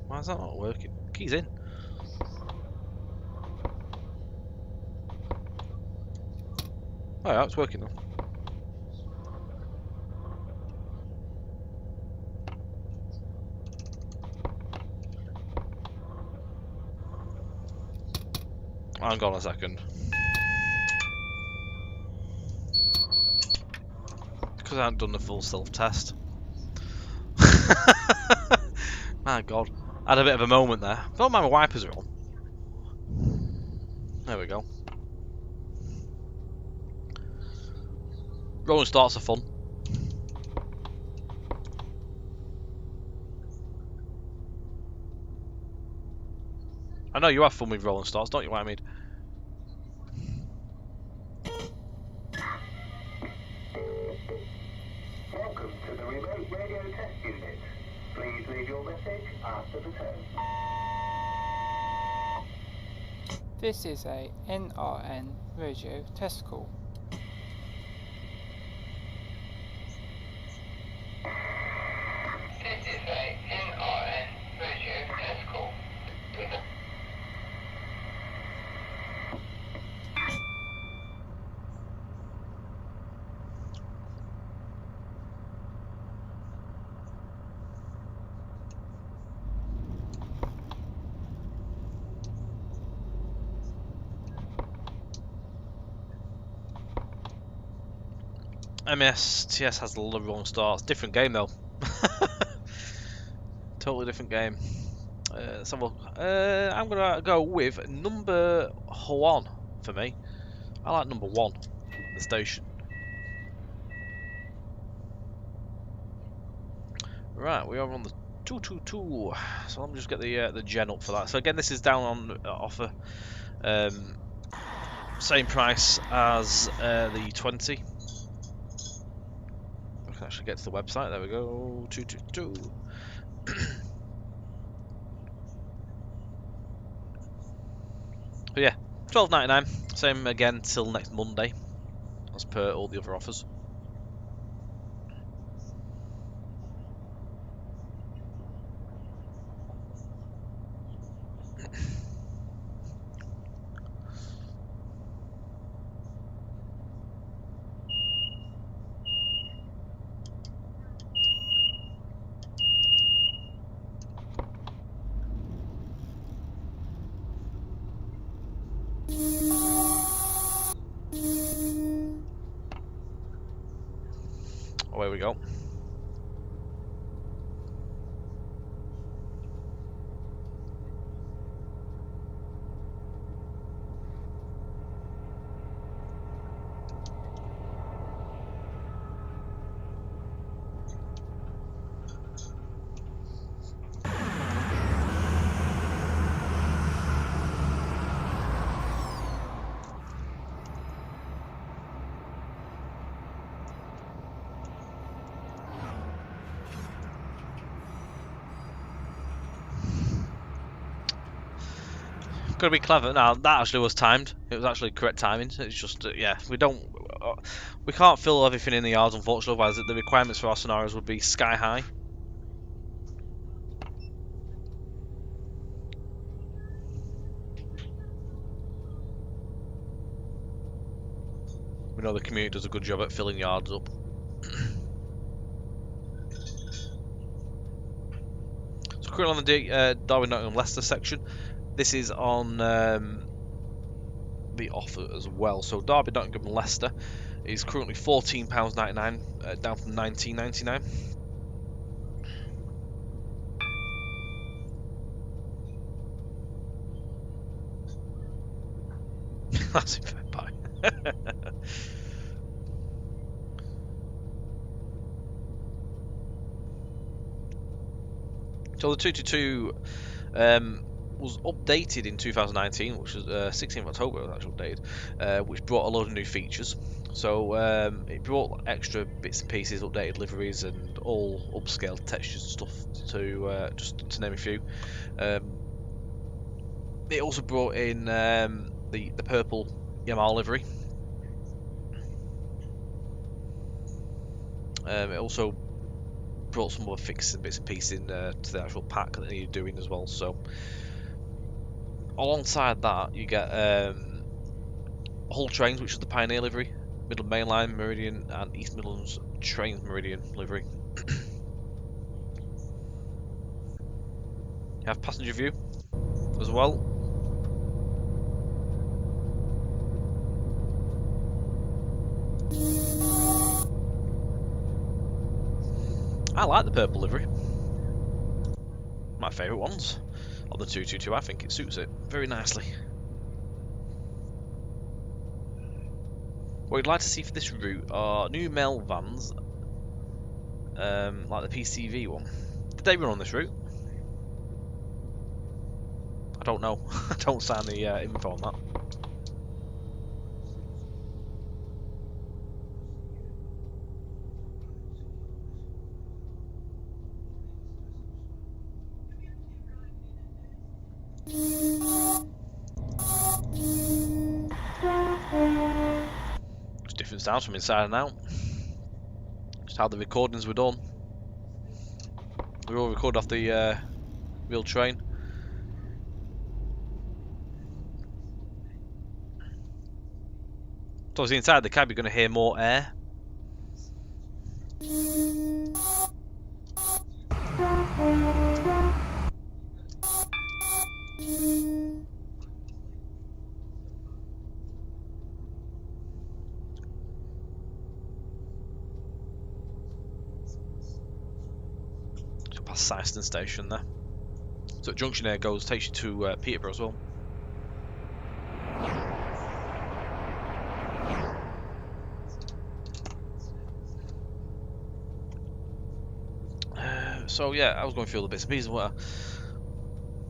Why is that not working? Key's in. Oh yeah, it's working now. Hang on a second. Because I haven't done the full self-test. My god. I had a bit of a moment there. Don't mind my wipers are on. There we go. Rolling starts are fun. I know you have fun with rolling starts, don't you, Wymead? Welcome to the remote radio test unit. Please leave your message after the tone. This is a NRN radio test call. This is a NRN radio test call. MSTS has a lot of rolling starts. Different game though. Totally different game. Let's have a look. I'm gonna go with number 1 for me. I like number 1, the station. Right, we are on the 222. So let me just get the gen up for that. So again, this is down on offer. Same price as the 20. We can actually get to the website. There we go. 222. But yeah, £12.99. Same again till next Monday, as per all the other offers. Away we go. Got to be clever. Now that actually was timed. It was actually correct timing. It's just yeah, we can't fill everything in the yards unfortunately. Otherwise, the requirements for our scenarios would be sky high. We know the community does a good job at filling yards up. So currently on the Darwin Nottingham Leicester section. This is on the offer as well. So Derby Nottingham Leicester is currently £14.99, down from £19.99. That's in fair buy. So the 222 was updated in 2019, which was 16th of October. It was actually updated, which brought a load of new features. So it brought extra bits and pieces, updated liveries, and all upscale textures and stuff. To just to name a few. It also brought in the purple Yamal livery. It also brought some other fixes and bits and pieces in to the actual pack that they needed doing as well. So alongside that, you get Hull Trains, which is the Pioneer livery, Midland Main Line, Meridian, and East Midlands Trains Meridian livery. You have passenger view as well. I like the purple livery. My favourite ones on the 222. I think it suits it very nicely. What we'd like to see for this route are new mail vans, like the PCV one. Did they run on this route? I don't know. I don't sign the info on that. It's different sounds from inside and out. Just how the recordings were done. We were all recorded off the real train. So obviously inside the cab you're going to hear more air. So past Syston station there. So at Junction Air takes you to Peterborough as well. So yeah, I was going through all the bits and pieces.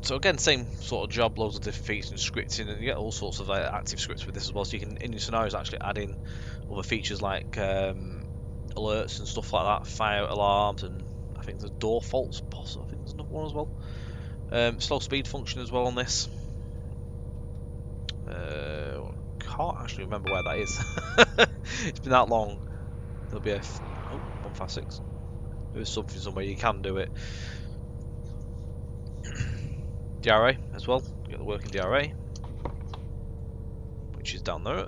So again, same sort of job, loads of different features and scripting, and you get all sorts of active scripts with this as well. So you can, in your scenarios, actually add in other features like alerts and stuff like that, fire alarms, and I think there's door faults. I think there's another one as well. Slow speed function as well on this. Can't actually remember where that is. It's been that long. There'll be a 156. There's something somewhere you can do it. DRA as well. You get the working DRA, which is down there.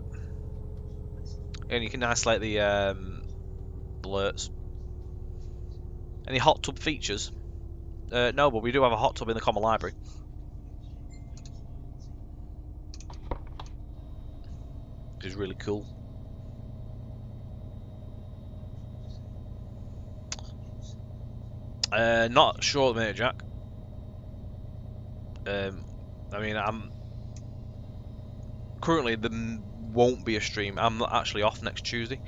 And you can isolate the alerts. Any hot tub features? No, but we do have a hot tub in the common library. Which is really cool. Not sure at the minute, Jack. I mean, I'm currently there won't be a stream. I'm actually off next Tuesday,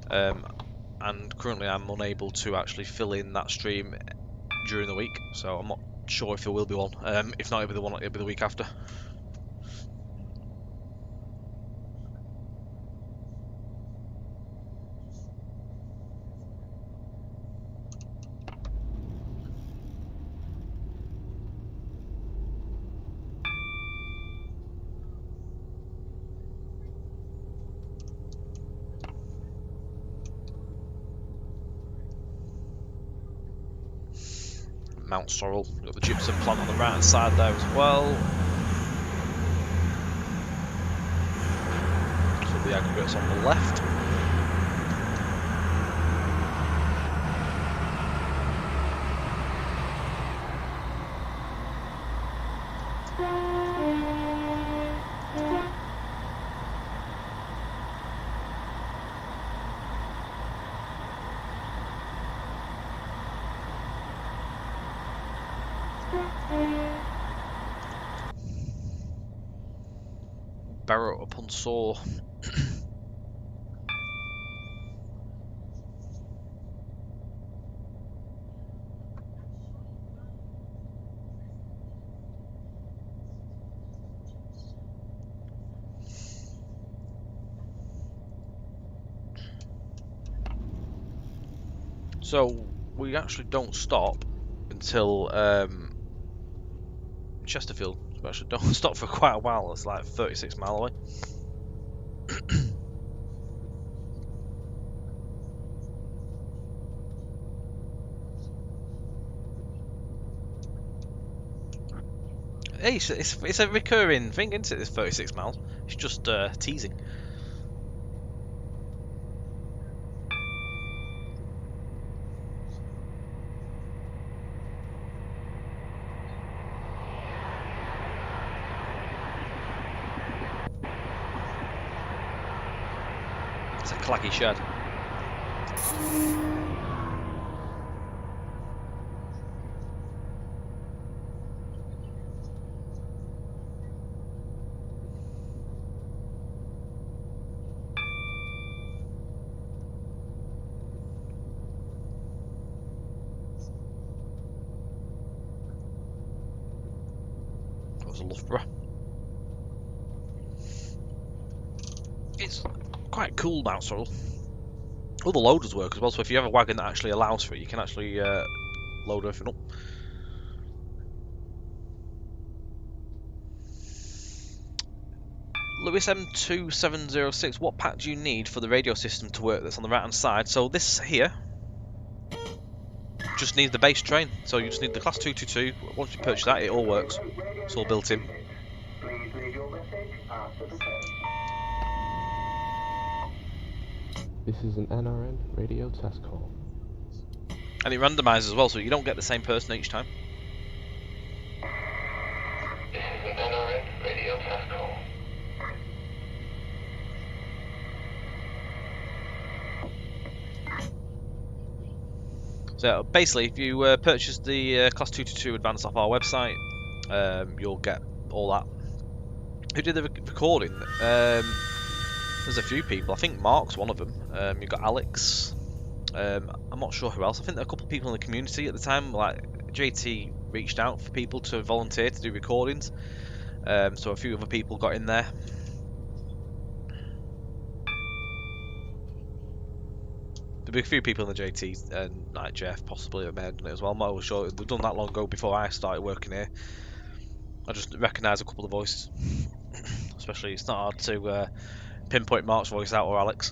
and currently I'm unable to actually fill in that stream during the week. So I'm not sure if there will be one. If not, it'll be the week after. Mount Sorrel. We've got the gypsum plant on the right hand side there as well. So the aggregates on the left. Barrow upon Soar. So we actually don't stop until Chesterfield. We actually don't stop for quite a while. It's like 36 mile away. Hey, it's a recurring thing, isn't it? This 36 miles. It's just teasing. It's a claggy shed. That was a Loughborough. It's quite cool, Mount Sorrel. All the loaders work as well, so if you have a wagon that actually allows for it, you can actually load everything up. Lewis M2706, what pack do you need for the radio system to work that's on the right hand side? So this here just needs the base train, so you just need the class 222. Once you purchase that, it all works. It's all built in. Please leave your message after the tone. This is an NRN radio test call. And it randomizes as well, so you don't get the same person each time. This is an NRN radio test call. So basically, if you purchase the Class 222 Advance off our website, you'll get all that. Who did the recording? There's a few people. I think Mark's one of them. You've got Alex. I'm not sure who else. I think there are a couple of people in the community at the time. Like JT reached out for people to volunteer to do recordings. So a few other people got in there. There'll be a few people in the JT and like Jeff possibly may have done it as well. I'm not sure. They've done that long ago before I started working here. I just recognise a couple of voices. Especially, it's not hard to pinpoint Mark's voice out or Alex.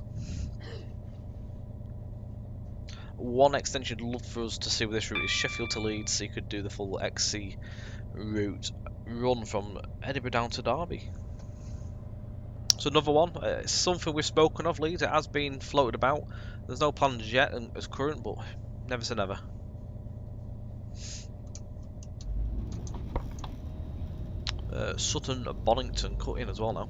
One extension I'd love for us to see with this route is Sheffield to Leeds, so you could do the full XC route run from Edinburgh down to Derby. So another one, it's something we've spoken of, Leeds. It has been floated about. There's no plans yet as current, but never say never. Sutton Bonington cut in as well now.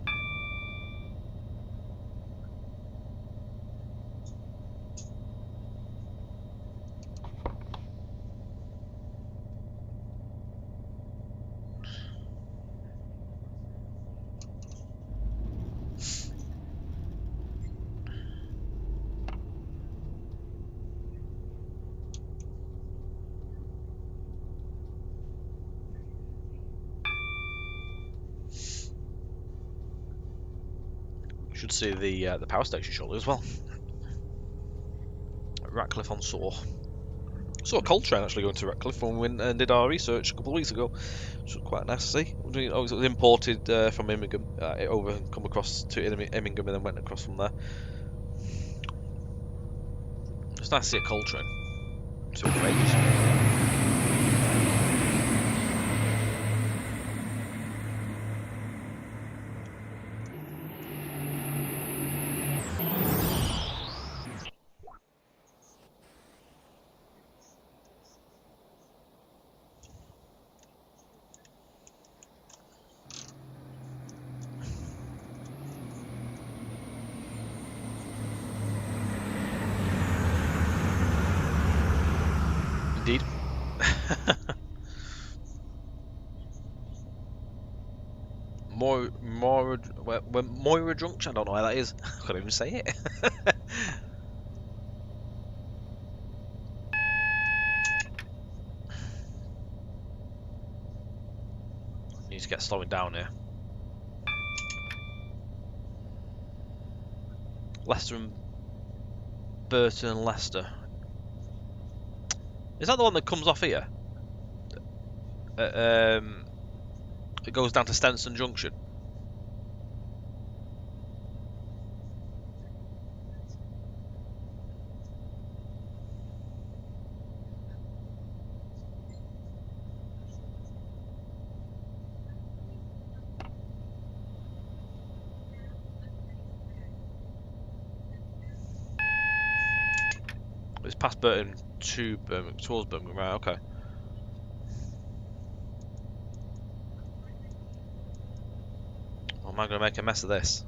Should see the power station shortly as well. Ratcliffe on Soar. Saw a coal train actually going to Ratcliffe when we went and did our research a couple of weeks ago, which was quite nice to see. It was imported from Immingham, it over come across to Immingham and then went across from there. It's nice to see a coal train. So outrageous. Indeed. Moira Junction. I don't know where that is. I can't even say it. Need to get slowing down here. Leicester and Burton and Leicester. Is that the one that comes off here? It goes down to Stenson Junction. It's past Burton to Birmingham, towards Birmingham, right? Okay. Oh, am I going to make a mess of this?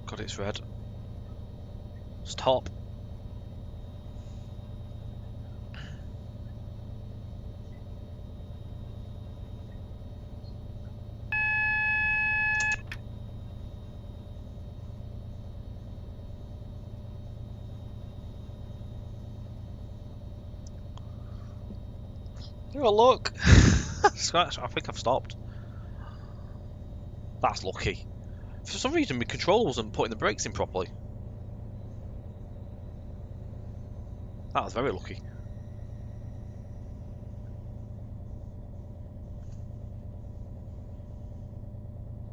God, it's red. Stop. Oh, look. Scratch. I think I've stopped. That's lucky. For some reason, my controller wasn't putting the brakes in properly. That was very lucky.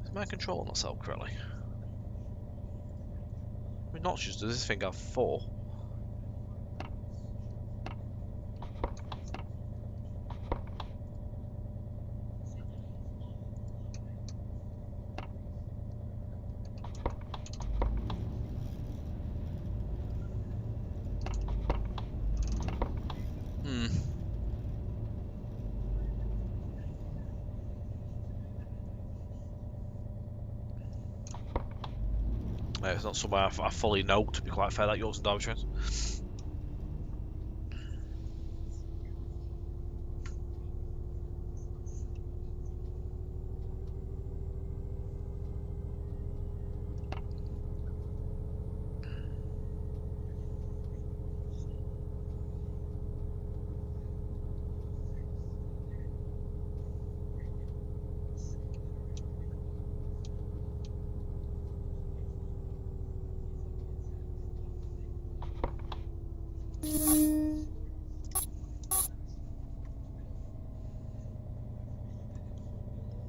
Is my controller not set up correctly? I mean, notches, does this thing have 4? It's not somewhere I fully know, to be quite fair, that Yorks and Derby trains.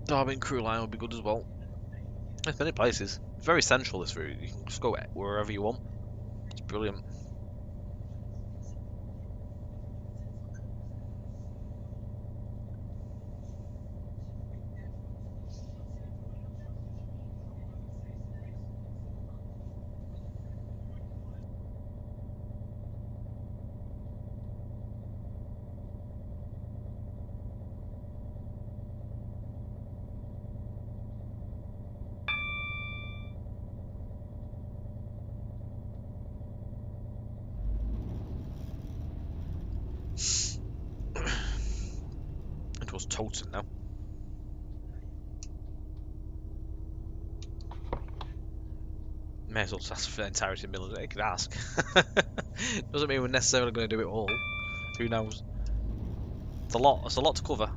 Derby and Crew Line would be good as well. There's many places. It's very central, this route. You can just go wherever you want. It's brilliant. It was Tolton now. May as well just ask for the entirety of Midland. You could ask. Doesn't mean we're necessarily going to do it all. Who knows? It's a lot. It's a lot to cover.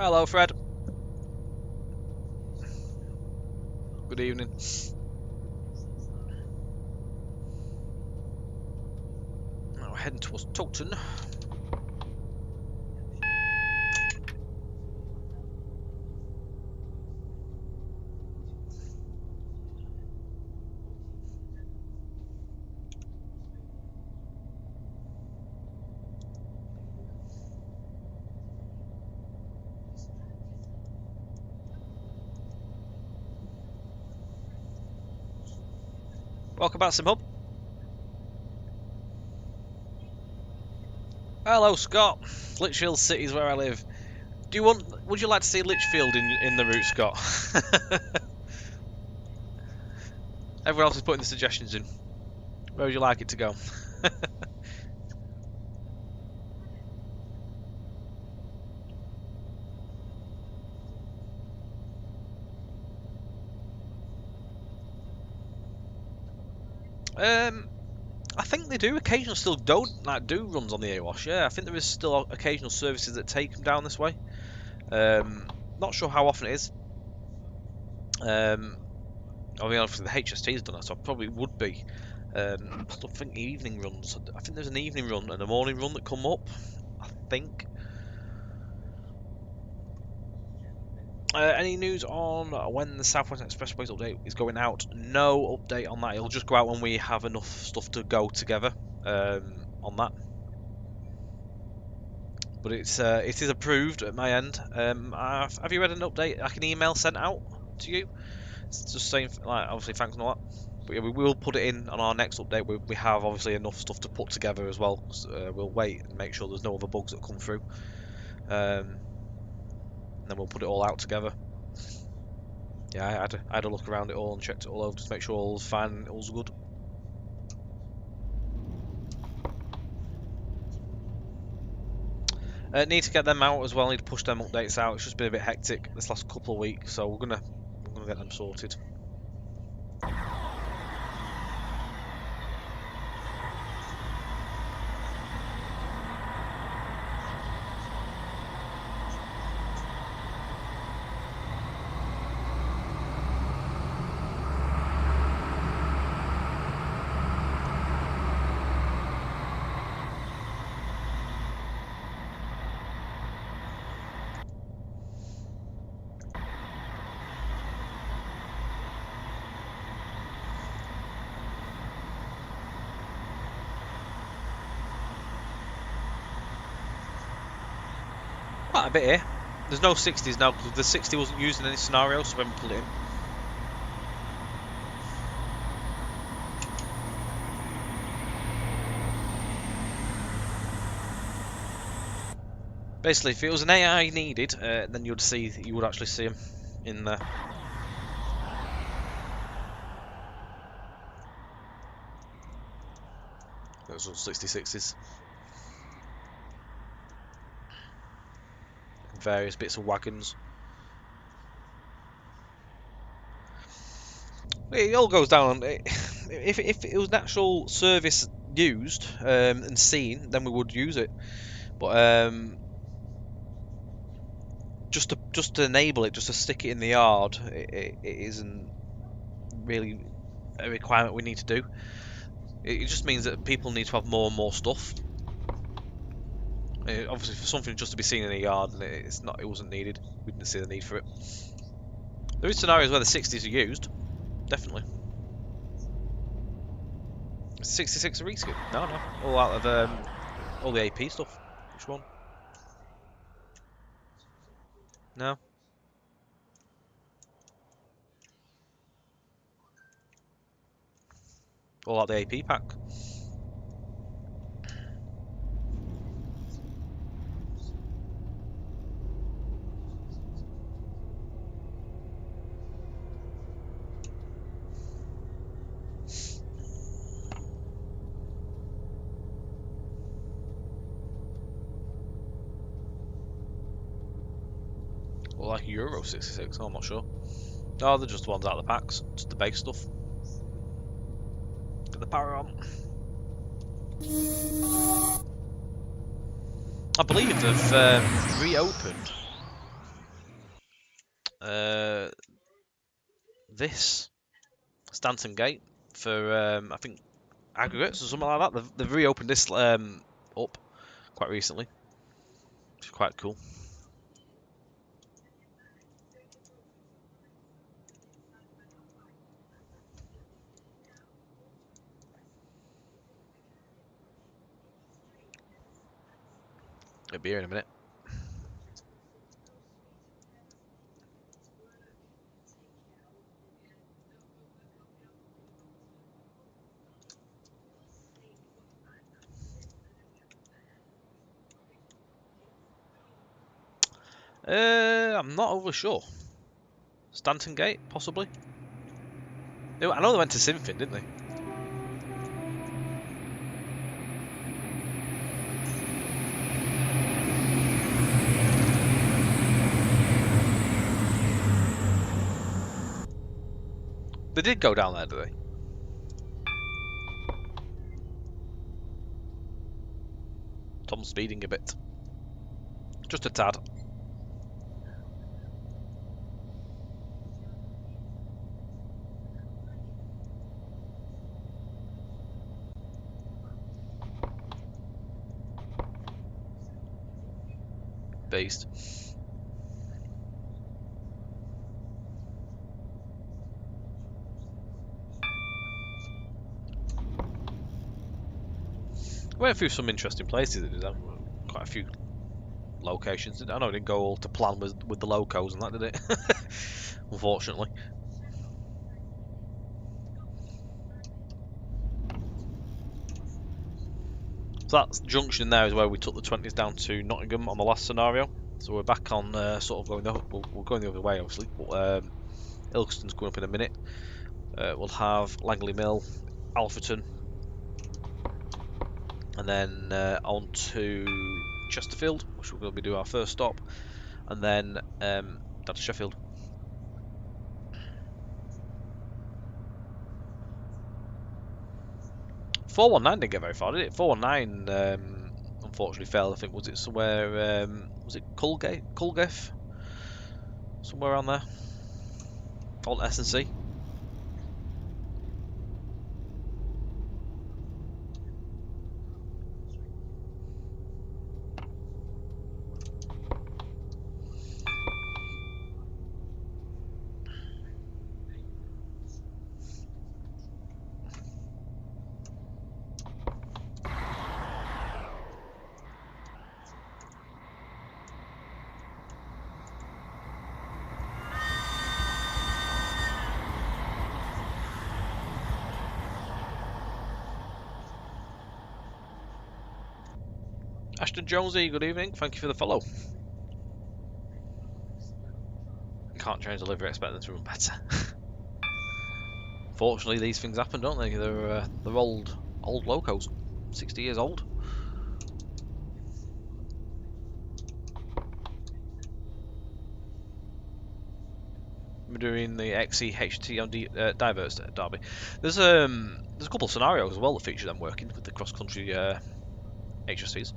Hello, Fred. Good evening. Now we're heading towards Tolton. Welcome back, SimHub. Hello, Scott. Litchfield City is where I live. Would you like to see Litchfield in the route, Scott? Everyone else is putting the suggestions in. Where would you like it to go? I think they do occasionally still do runs on the AWAS. Yeah, I think there is still occasional services that take them down this way. Not sure how often it is. I mean, obviously the HST has done that, so it probably would be. I don't think evening runs. I think there's an evening run and a morning run that come up. I think. Any news on when the Southwest Expressways update is going out? No update on that. It'll just go out when we have enough stuff to go together on that. But it is approved at my end. Have you had an update, like an email sent out to you? It's just saying, like, obviously thanks and all that. But yeah, we will put it in on our next update. We have obviously enough stuff to put together as well. So, we'll wait and make sure there's no other bugs that come through. And then we'll put it all out together. Yeah, I had a look around it all and checked it all over just to make sure all's fine, all's good. Need to get them out as well. Need to push them updates out. It's just been a bit hectic this last couple of weeks, so we're gonna get them sorted. Quite a bit here. There's no 60s now because the 60 wasn't used in any scenario, so we haven't pulled it in. Basically, if it was an AI needed, then you would actually see them in there. Those are 66s. Various bits of wagons. It all goes down. If it was an actual service used and seen, then we would use it. But just to enable it, just to stick it in the yard, it isn't really a requirement we need to do. It just means that people need to have more and more stuff. Obviously, for something just to be seen in a yard, it wasn't needed. We didn't see the need for it. There is scenarios where the 60s are used, definitely. 66 a reskin? No, all out of all the AP stuff. Which one? No. All out the AP pack. Or like Euro 66, I'm not sure. No, they're just the ones out of the packs. Just the base stuff. Get the power on. I believe they've reopened this Stanton Gate for I think aggregates or something like that. They've reopened this up quite recently, which is quite cool. It'll be here in a minute. I'm not overly sure. Stanton Gate, possibly. I know they went to Sinfin, didn't they? They did go down there, did they? Tom's speeding a bit. Just a tad. Beast. Went through some interesting places. Quite a few locations. I know it didn't go all to plan with the locos and that, did it? Unfortunately. So that junction in there is where we took the 20s down to Nottingham on the last scenario. So we're back on sort of going we're going the other way, obviously. But Ilkeston's going up in a minute. We'll have Langley Mill, Alfreton, and then on to Chesterfield, which we're going to be doing our first stop, and then down to Sheffield. 419 didn't get very far, did it? 419 unfortunately fell. I think was it somewhere? Was it Culgate, somewhere around there, on S&C. Ashton Jonesy, good evening. Thank you for the follow. Can't change the livery, expect them to run better. Fortunately, these things happen, don't they? They're old locos, 60 years old. We're doing the XE on diverts at Derby. There's a couple of scenarios as well that feature them working with the cross country HSCs.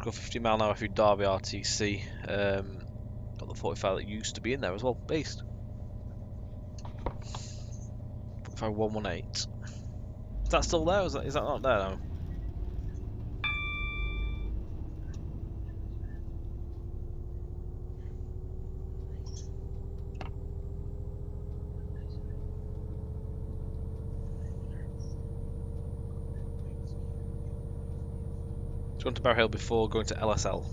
Go 50 mile an hour through Derby RTC. Got the 45 that used to be in there as well. Based 45118. Is that still there? Or is that not there now? Going to Barrow Hill before going to LSL.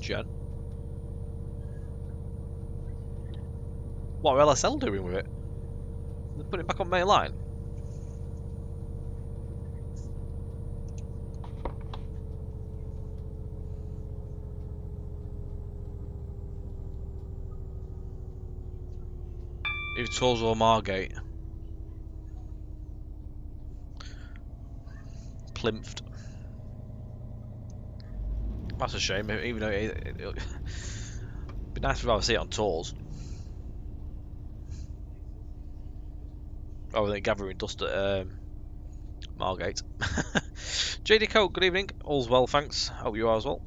Jen. What are LSL doing with it? They put it back on main line. Either Tolls or Margate. Plimphed. That's a shame, even though it'd be nice if I see it on tours. Rather than gathering dust at Margate. JD Coke, good evening. All's well, thanks. Hope you are as well.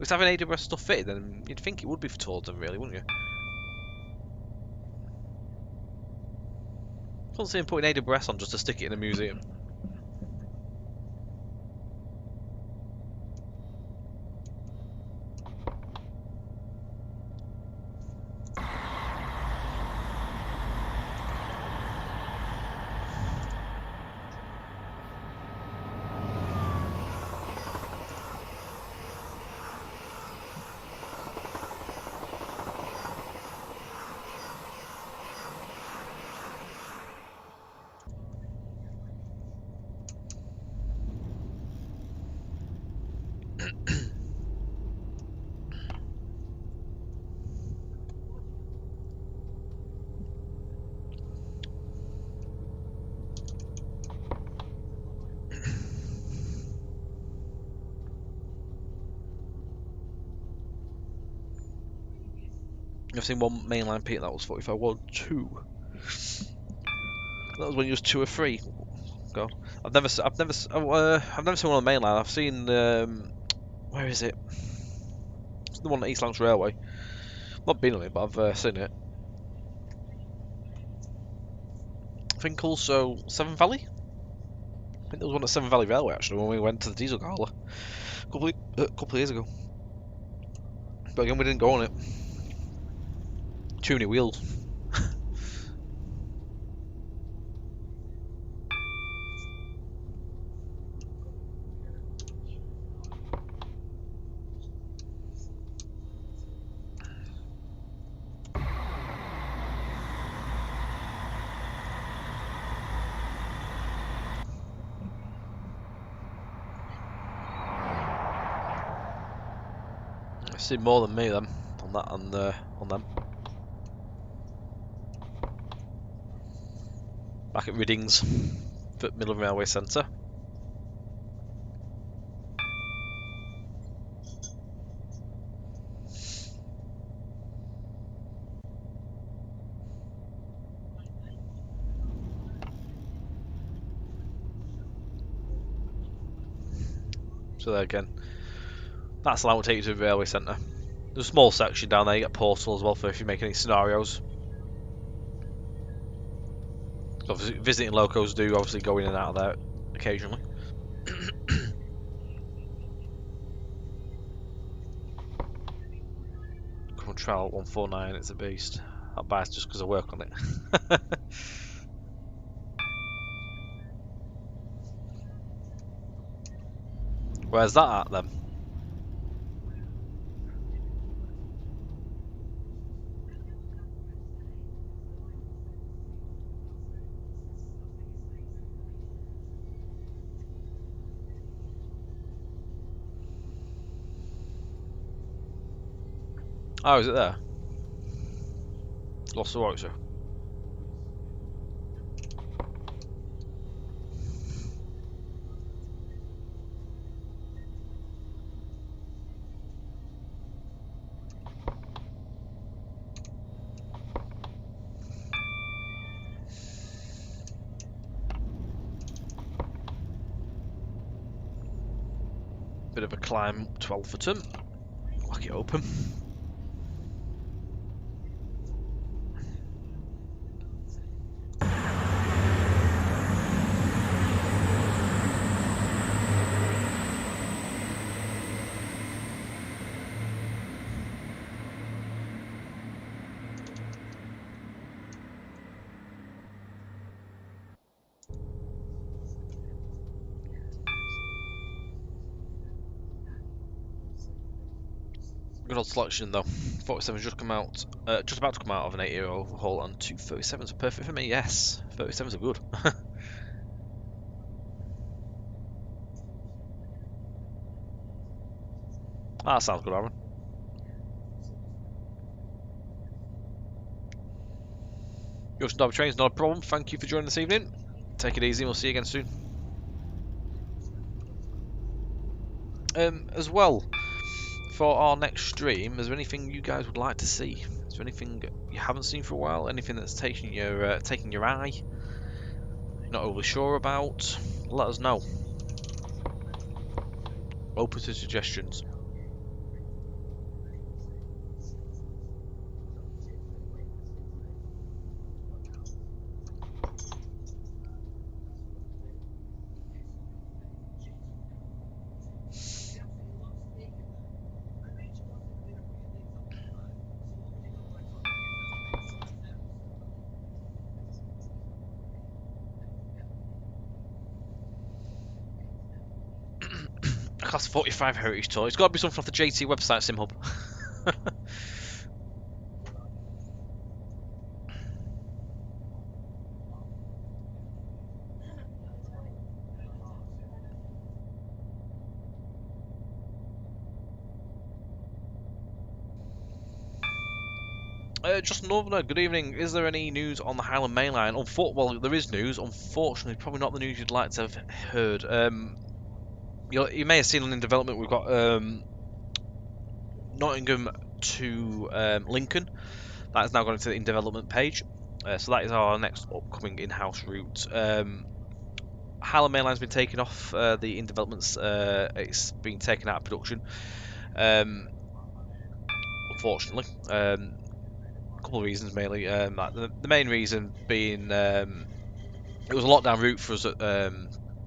If it's having AWS stuff fitted, then you'd think it would be for tourism, really, wouldn't you? Can't see him putting AWS on just to stick it in a museum. I've seen one mainline peak that was 45. Well, two. That was when you was 2 or 3. God, I've never seen one on the mainline. I've seen where is it? It's the one at East Lancs Railway. Not been on it, but I've seen it. I think also Severn Valley. I think there was one at Severn Valley Railway actually when we went to the diesel gala a couple of years ago. But again, we didn't go on it. Too many wheels. I've seen more than me then on that and on them. Back at Riddings, for Midland Railway Centre. So there again, that's the line we'll take you to the railway centre. There's a small section down there, you get a portal as well for if you make any scenarios. Obviously, visiting locals do obviously go in and out of there occasionally. Control 149, it's a beast. I'll buy it just because I work on it. Where's that at then? Oh, is it there? Lost the Warwickshire. Bit of a climb up to Alfreton. Lock it open. Good old selection though. 47's just come out, just about to come out of an 8-year overhaul, and 237s are perfect for me. Yes, 37s are good. That sounds good, Aaron. Yours Derby trains, not a problem. Thank you for joining this evening. Take it easy. We'll see you again soon. As well, for our next stream, is there anything you guys would like to see? Is there anything you haven't seen for a while? Anything that's taking your eye? You're not overly sure about? Let us know. Open to suggestions. Class 45 Heritage Tour. It's got to be something off the JT website, SimHub. Just another good evening. Is there any news on the Highland Main Line? Well, there is news. Unfortunately, probably not the news you'd like to have heard. You may have seen on in development we've got Nottingham to Lincoln. That has now gone into the in development page. So that is our next upcoming in-house route. Highland Main Line's been taken off the in developments. It's been taken out of production. Unfortunately. A couple of reasons mainly. The main reason being it was a lockdown route for us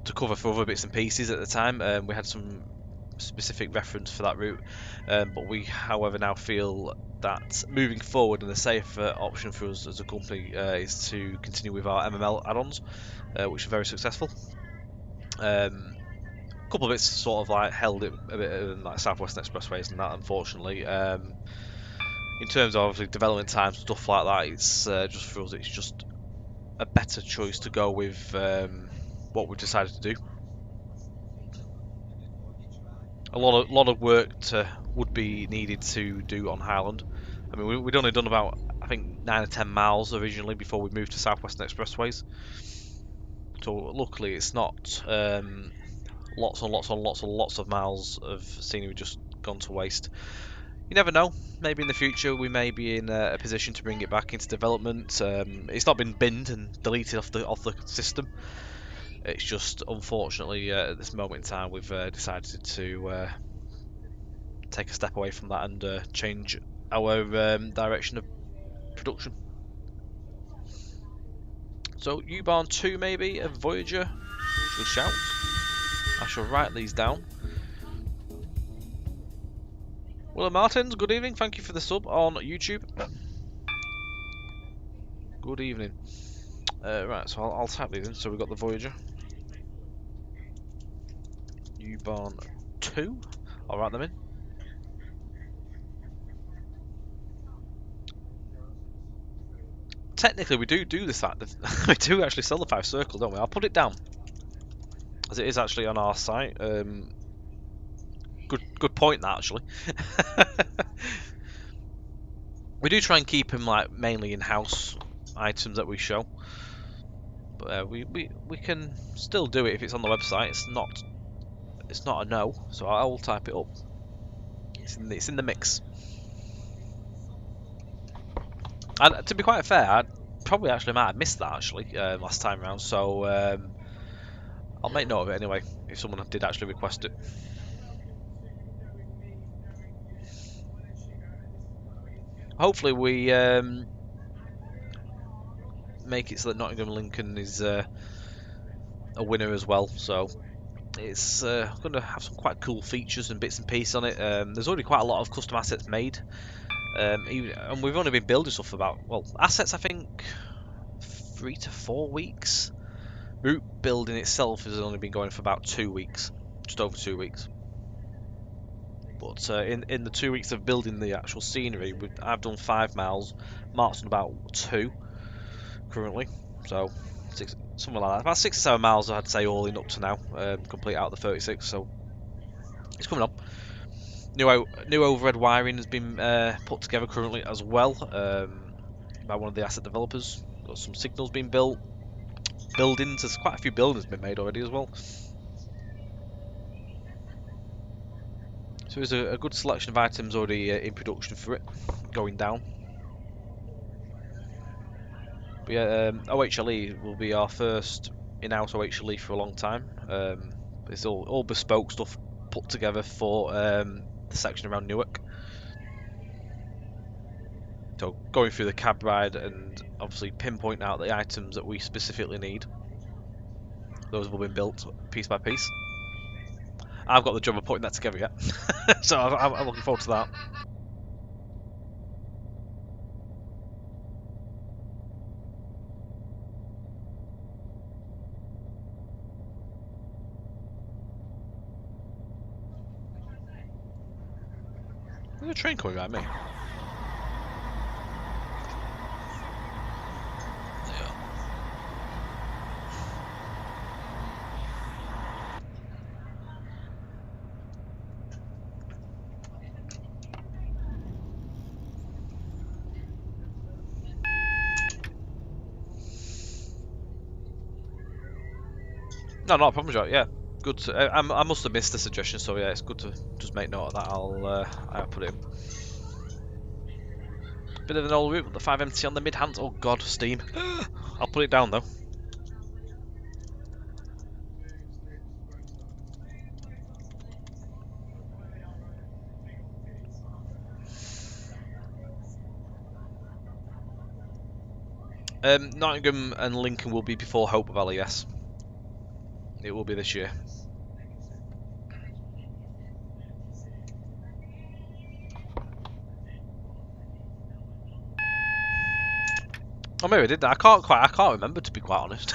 to cover for other bits and pieces at the time. We had some specific reference for that route, but we, however, now feel that moving forward and the safer option for us as a company is to continue with our MML add-ons, which are very successful. A couple of bits sort of like held it a bit in like Southwestern Expressways and that, unfortunately. In terms of obviously development time, stuff like that, it's just for us, it's just a better choice to go with what we've decided to do. A lot of work would be needed to do on Highland. I mean, we'd only done about, I think, 9 or 10 miles originally before we moved to Southwestern Expressways. So luckily, it's not lots and lots and lots and lots of miles of scenery just gone to waste. You never know. Maybe in the future we may be in a position to bring it back into development. It's not been binned and deleted off the system. It's just unfortunately at this moment in time we've decided to take a step away from that and change our direction of production. So U-Barn 2 maybe, a Voyager, good shout. I shall write these down. Willow Martins, good evening, thank you for the sub on YouTube. Good evening. Right, so I'll type these in. So we've got the Voyager. U-Barn 2. I'll write them in. Technically, we do this. We do actually sell the 5 circle, don't we? I'll put it down, as it is actually on our site. Good point, that actually. We do try and keep them like mainly in-house items that we show, but we can still do it if it's on the website. It's not a no, so I will type it up. It's in the mix. And to be quite fair, I probably actually might have missed that actually last time round, so I'll make note of it anyway if someone did actually request it. Hopefully we make it so that Nottingham Lincoln is a winner as well. So it's going to have some quite cool features and bits and pieces on it. There's already quite a lot of custom assets made, and we've only been building stuff for about, well, assets I think 3 to 4 weeks. Route building itself has only been going for about 2 weeks, just over 2 weeks. But in the 2 weeks of building the actual scenery, I've done 5 miles, Mark's done about 2 currently, so something like that. About 6 or 7 miles I'd say all in up to now, complete out the 36, so it's coming on. New overhead wiring has been put together currently as well by one of the asset developers. Got some signals being built, buildings, there's quite a few buildings been made already as well. So there's a good selection of items already in production for it, going down. But yeah, OHLE will be our first in-house OHLE for a long time. It's all bespoke stuff put together for the section around Newark. So going through the cab ride and obviously pinpointing out the items that we specifically need. Those will be built piece by piece. I've got the job of putting that together yet, so I'm looking forward to that. There's a train coming behind me. No, not a problem, Joe. Yeah, good. I must have missed the suggestion, so yeah, it's good to just make note of that. I'll put it in. Bit of an old route, the 5MT on the mid hands. Oh God, steam. I'll put it down though. Nottingham and Lincoln will be before Hope Valley. Yes, it will be this year. Oh, maybe I did that. I can't remember, to be quite honest.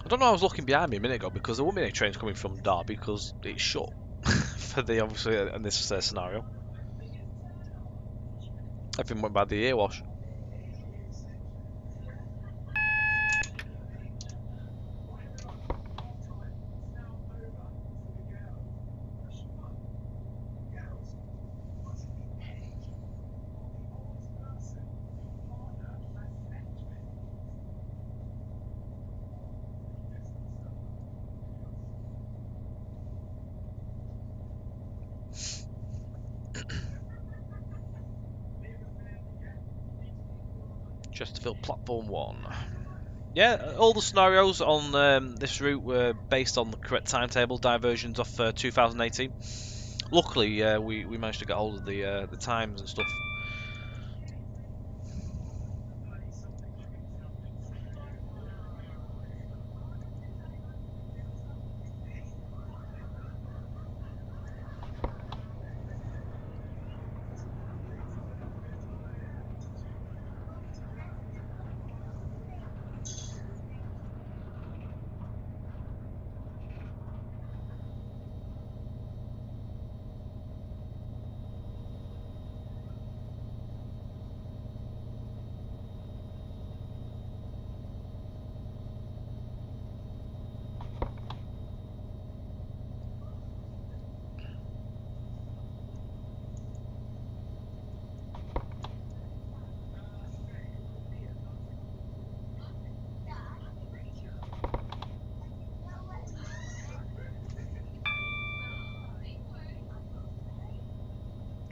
I don't know. I was looking behind me a minute ago because there won't be any trains coming from Derby because it's shut for the obviously in this scenario. Everything went by the ear wash. Chesterfield Platform 1. Yeah, all the scenarios on this route were based on the correct timetable diversions of 2018. Luckily, we managed to get hold of the times and stuff.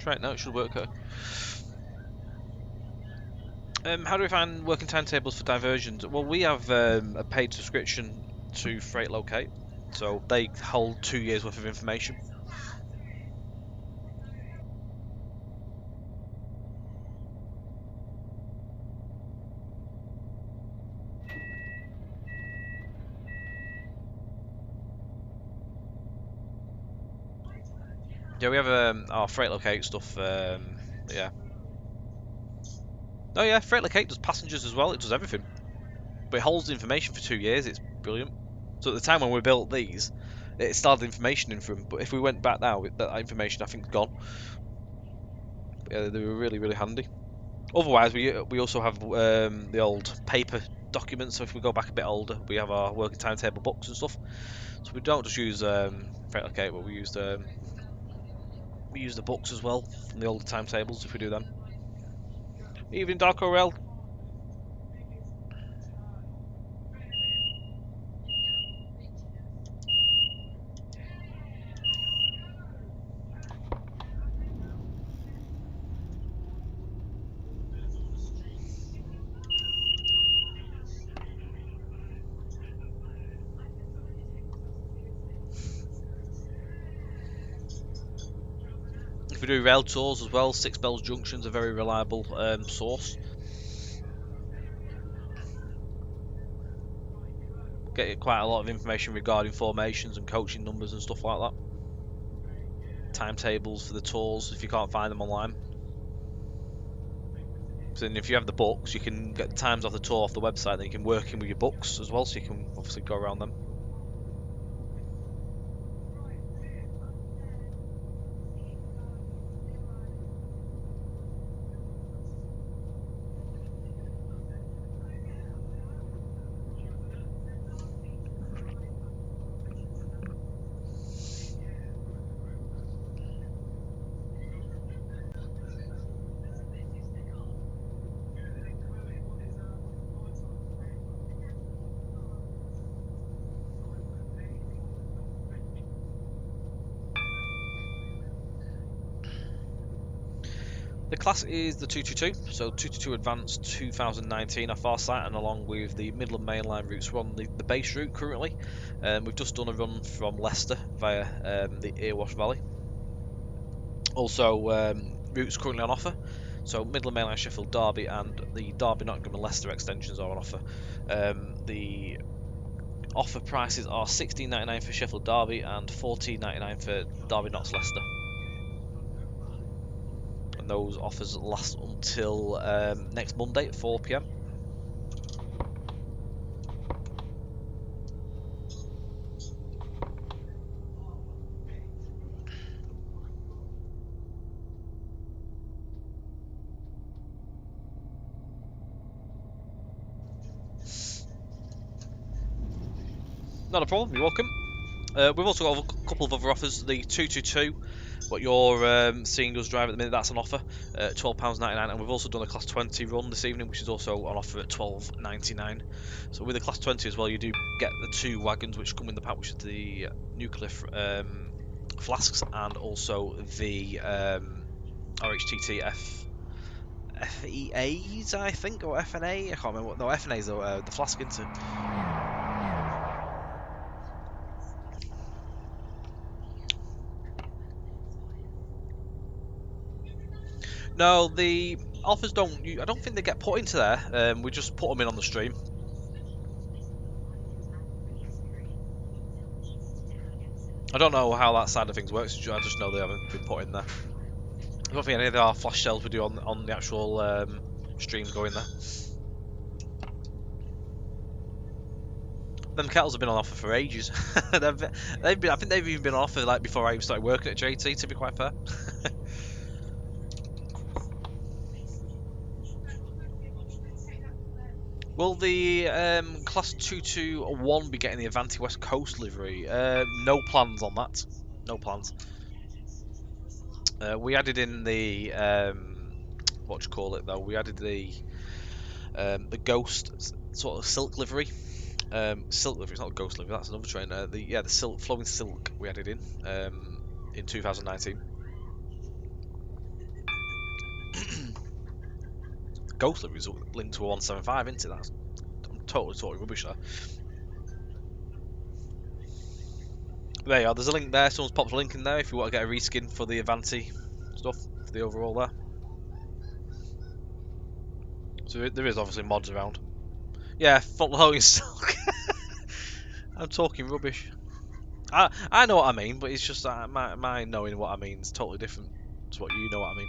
Right now it should work. How do we find working timetables for diversions? Well, we have a paid subscription to Freight Locate, so they hold 2 years worth of information. Yeah, we have our Freight Locate stuff. Yeah. Oh yeah, Freight Locate does passengers as well. It does everything, but it holds the information for 2 years. It's brilliant. So at the time when we built these, it started information in for them. But if we went back now, that information I think is gone. But yeah, they were really handy. Otherwise, we also have the old paper documents. So if we go back a bit older, we have our working timetable books and stuff. So we don't just use Freight Locate, but we use the books as well from the older timetables if we do them. Evening, Darko Rail. If we do rail tours as well, Six Bells Junction's a very reliable source. Get quite a lot of information regarding formations and coaching numbers and stuff like that. Timetables for the tours if you can't find them online. So then if you have the books, you can get the times off the tour off the website, then you can work in with your books as well, so you can obviously go around them. The class is the 222, so 222 Advanced 2019, our far site, and along with the Midland Main Line Routes, we're on the base route currently. We've just done a run from Leicester via the Earwash Valley. Also, routes currently on offer. So Midland Main Line, Sheffield, Derby, and the Derby, Nottingham and Leicester extensions are on offer. The offer prices are £16.99 for Sheffield Derby and £14.99 for Derby, Notts, Leicester. And those offers last until next Monday at 4 PM. Not a problem, you're welcome. We've also got a couple of other offers. The 222, what you're seeing us drive at the minute, that's on offer at £12.99, and we've also done a Class 20 run this evening, which is also on offer at £12.99. So with the Class 20 as well, you do get the two wagons which come in the pack, which is the nuclear flasks and also the RHTT FEAs, I think, or FNA. I can't remember what. No, FNA's the flask, isn't it? No, the offers don't. I don't think they get put into there. We just put them in on the stream. I don't know how that side of things works. I just know they haven't been put in there. I don't think any of our flash shells we do on the actual streams go in there. Them kettles have been on offer for ages. they've been. I think they've even been on offer like before I even started working at JT. To be quite fair. Will the Class 221 be getting the Avanti West Coast livery? No plans on that. No plans. We added in the what do you call it though? We added the Ghost sort of silk livery. Silk livery. It's not a Ghost livery. That's another train. The silk flowing silk we added in 2019. Ghost livery is linked to a 175, isn't it? That's I'm totally rubbish there. There you are, there's a link there, someone's popped a link in there if you want to get a reskin for the Avanti stuff, for the overall there. So there is obviously mods around. Yeah, following silk. I'm talking rubbish. I know what I mean, but it's just my knowing what I mean is totally different to what you know what I mean.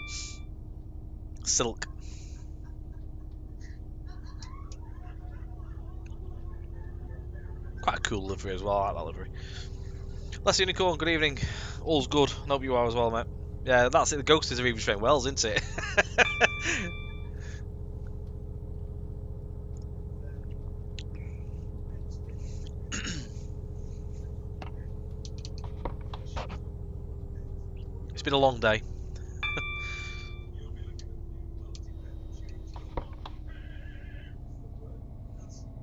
Silk. Quite a cool livery as well, I like that livery. Leslie Unicorn, good evening. All's good, I hope you are as well, mate. Yeah, that's it, the Ghosties are even trained Wells, isn't it? It's been a long day.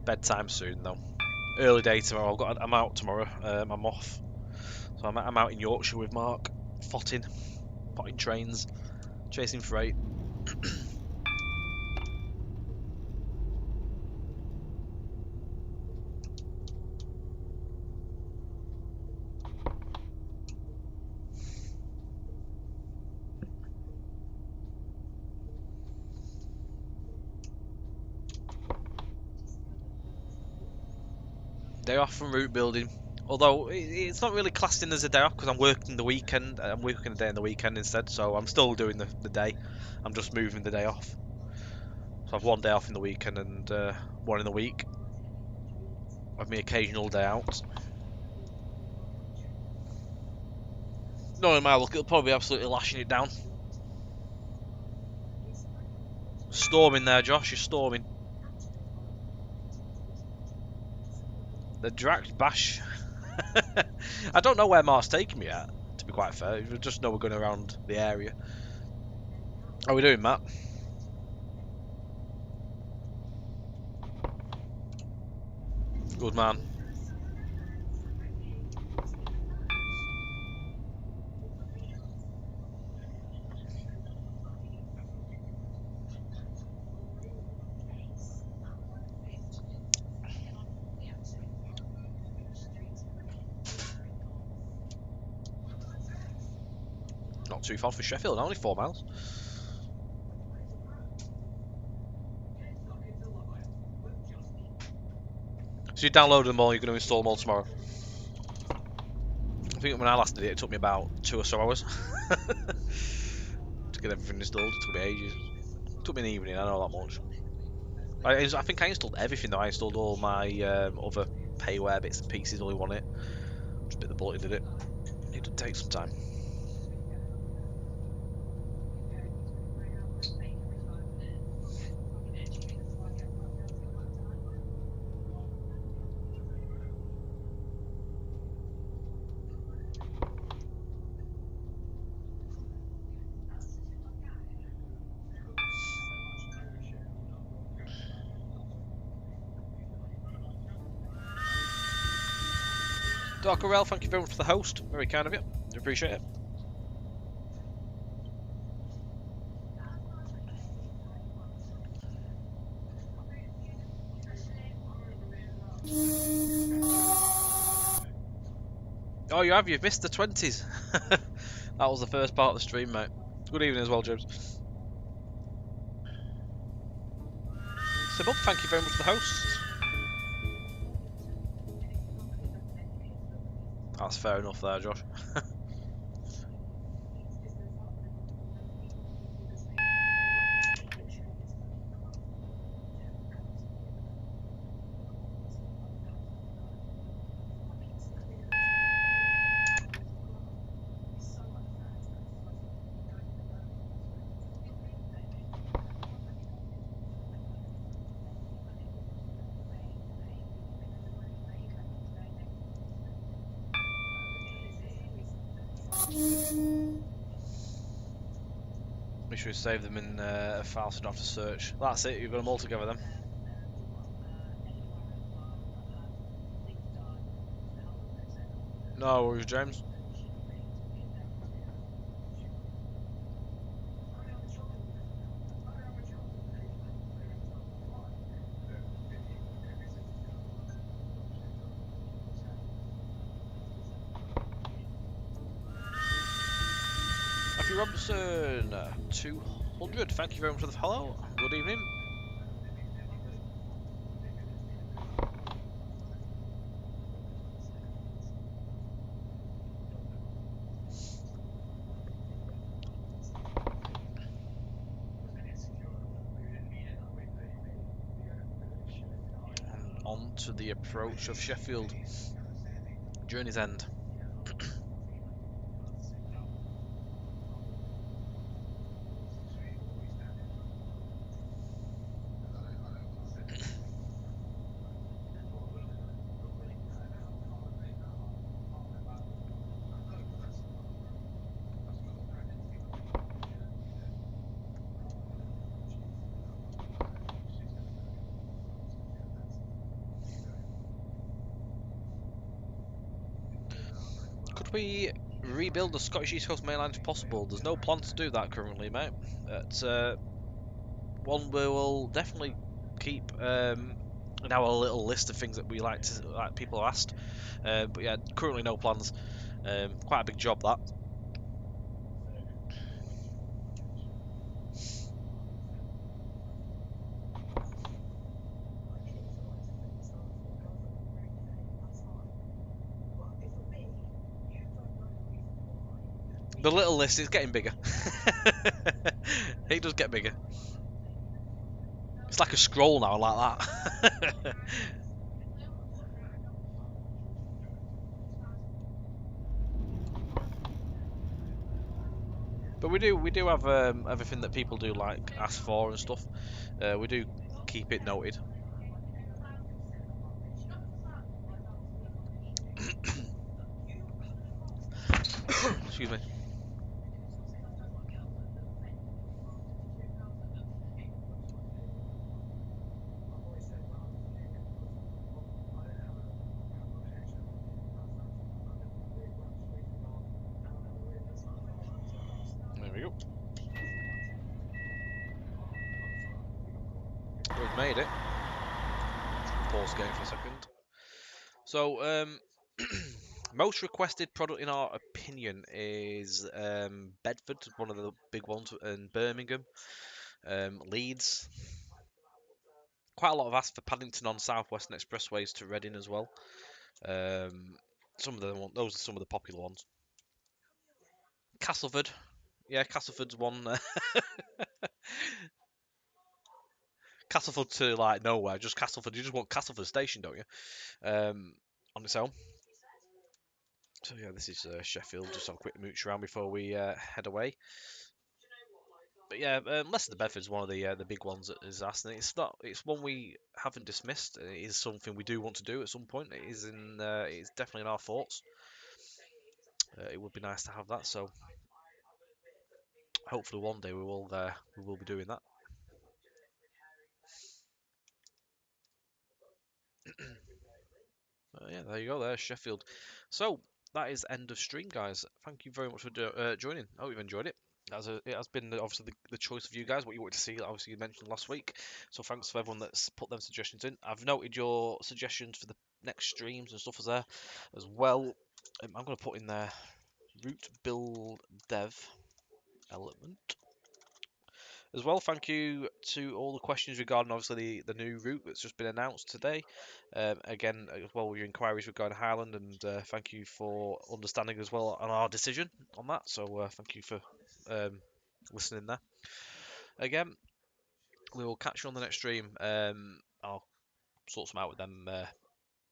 Bedtime soon though. Early day tomorrow. I'm out tomorrow. I'm off, so I'm out in Yorkshire with Mark, potting trains, chasing freight. Day off from route building. Although it's not really classed in as a day off because I'm working the weekend. I'm working a day in the weekend instead, so I'm still doing the day. I'm just moving the day off. So I've one day off in the weekend and one in the week. I've my occasional day out. Knowing my luck, it'll probably be absolutely lashing it down. Storming there, Josh. You're storming. The direct bash. I don't know where Mark's taking me at, to be quite fair. We just know we're going around the area. How are we doing, Matt? Good man. Not too far for Sheffield, only 4 miles. So you downloaded them all, you're going to install them all tomorrow. I think when I last did it, it took me about 2 or so hours to get everything installed. It took me ages. It took me an evening, I know that much. I think I installed everything though. I installed all my other payware bits and pieces all on it. Just bit the bullet and did it. It did take some time. Darkerel, thank you very much for the host. Very kind of you. I appreciate it. Oh, you have? You've missed the 20s. That was the first part of the stream, mate. Good evening as well, James. So, Bob, thank you very much for the host. That's fair enough there, Josh. Make sure you save them in a file so you don't have to search. That's it, you've got them all together then. No worries, James. Matthew Robinson, 200. Thank you very much for the follow. Good evening. And on to the approach of Sheffield. Journey's end. Could we rebuild the Scottish East Coast Main Line if possible? There's no plan to do that currently, mate. It's one we will definitely keep in our little list of things that we like people have asked. But yeah, currently no plans. Quite a big job that. The little list is getting bigger. It does get bigger. It's like a scroll now, like that. But we do have everything that people do like ask for and stuff. We do keep it noted. Excuse me. There we go. We've made it. Pause game for a second. So, most requested product in our opinion is Bedford, one of the big ones, and Birmingham, Leeds. Quite a lot of ask for Paddington on South Western Expressways to Reading as well. Some of them, those are some of the popular ones. Castleford, yeah, Castleford's one. Castleford to like nowhere, just Castleford. You just want Castleford Station, don't you? On its own. So yeah, this is Sheffield. Just have a quick mooch around before we head away. But yeah, Leicester Bedford is one of the big ones that is asked, and it's not. It's one we haven't dismissed. It is something we do want to do at some point. It is in. It's definitely in our thoughts. It would be nice to have that. So hopefully one day we will be doing that. Yeah, there you go. There's Sheffield. So that is end of stream, guys. Thank you very much for joining. I hope you've enjoyed it. It has been obviously the choice of you guys, what you wanted to see. Obviously, you mentioned last week. So thanks for everyone that's put them suggestions in. I've noted your suggestions for the next streams and stuff as there as well. I'm going to put in there route build dev element as well. Thank you to all the questions regarding obviously the new route that's just been announced today. Again, as well with your inquiries regarding Highland, and thank you for understanding as well on our decision on that. So thank you for listening there. Again, we will catch you on the next stream. I'll sort some out with them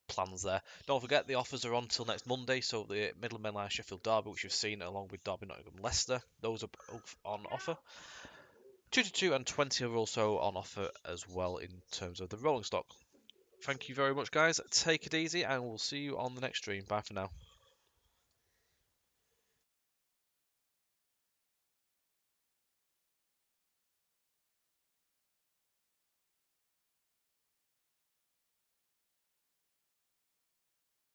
plans there. Don't forget the offers are on till next Monday. So the Midland Main Line Sheffield Derby, which you've seen, along with Derby Nottingham Leicester, those are both on offer. 2 and 20 are also on offer as well in terms of the rolling stock. Thank you very much, guys. Take it easy, and we'll see you on the next stream. Bye for now.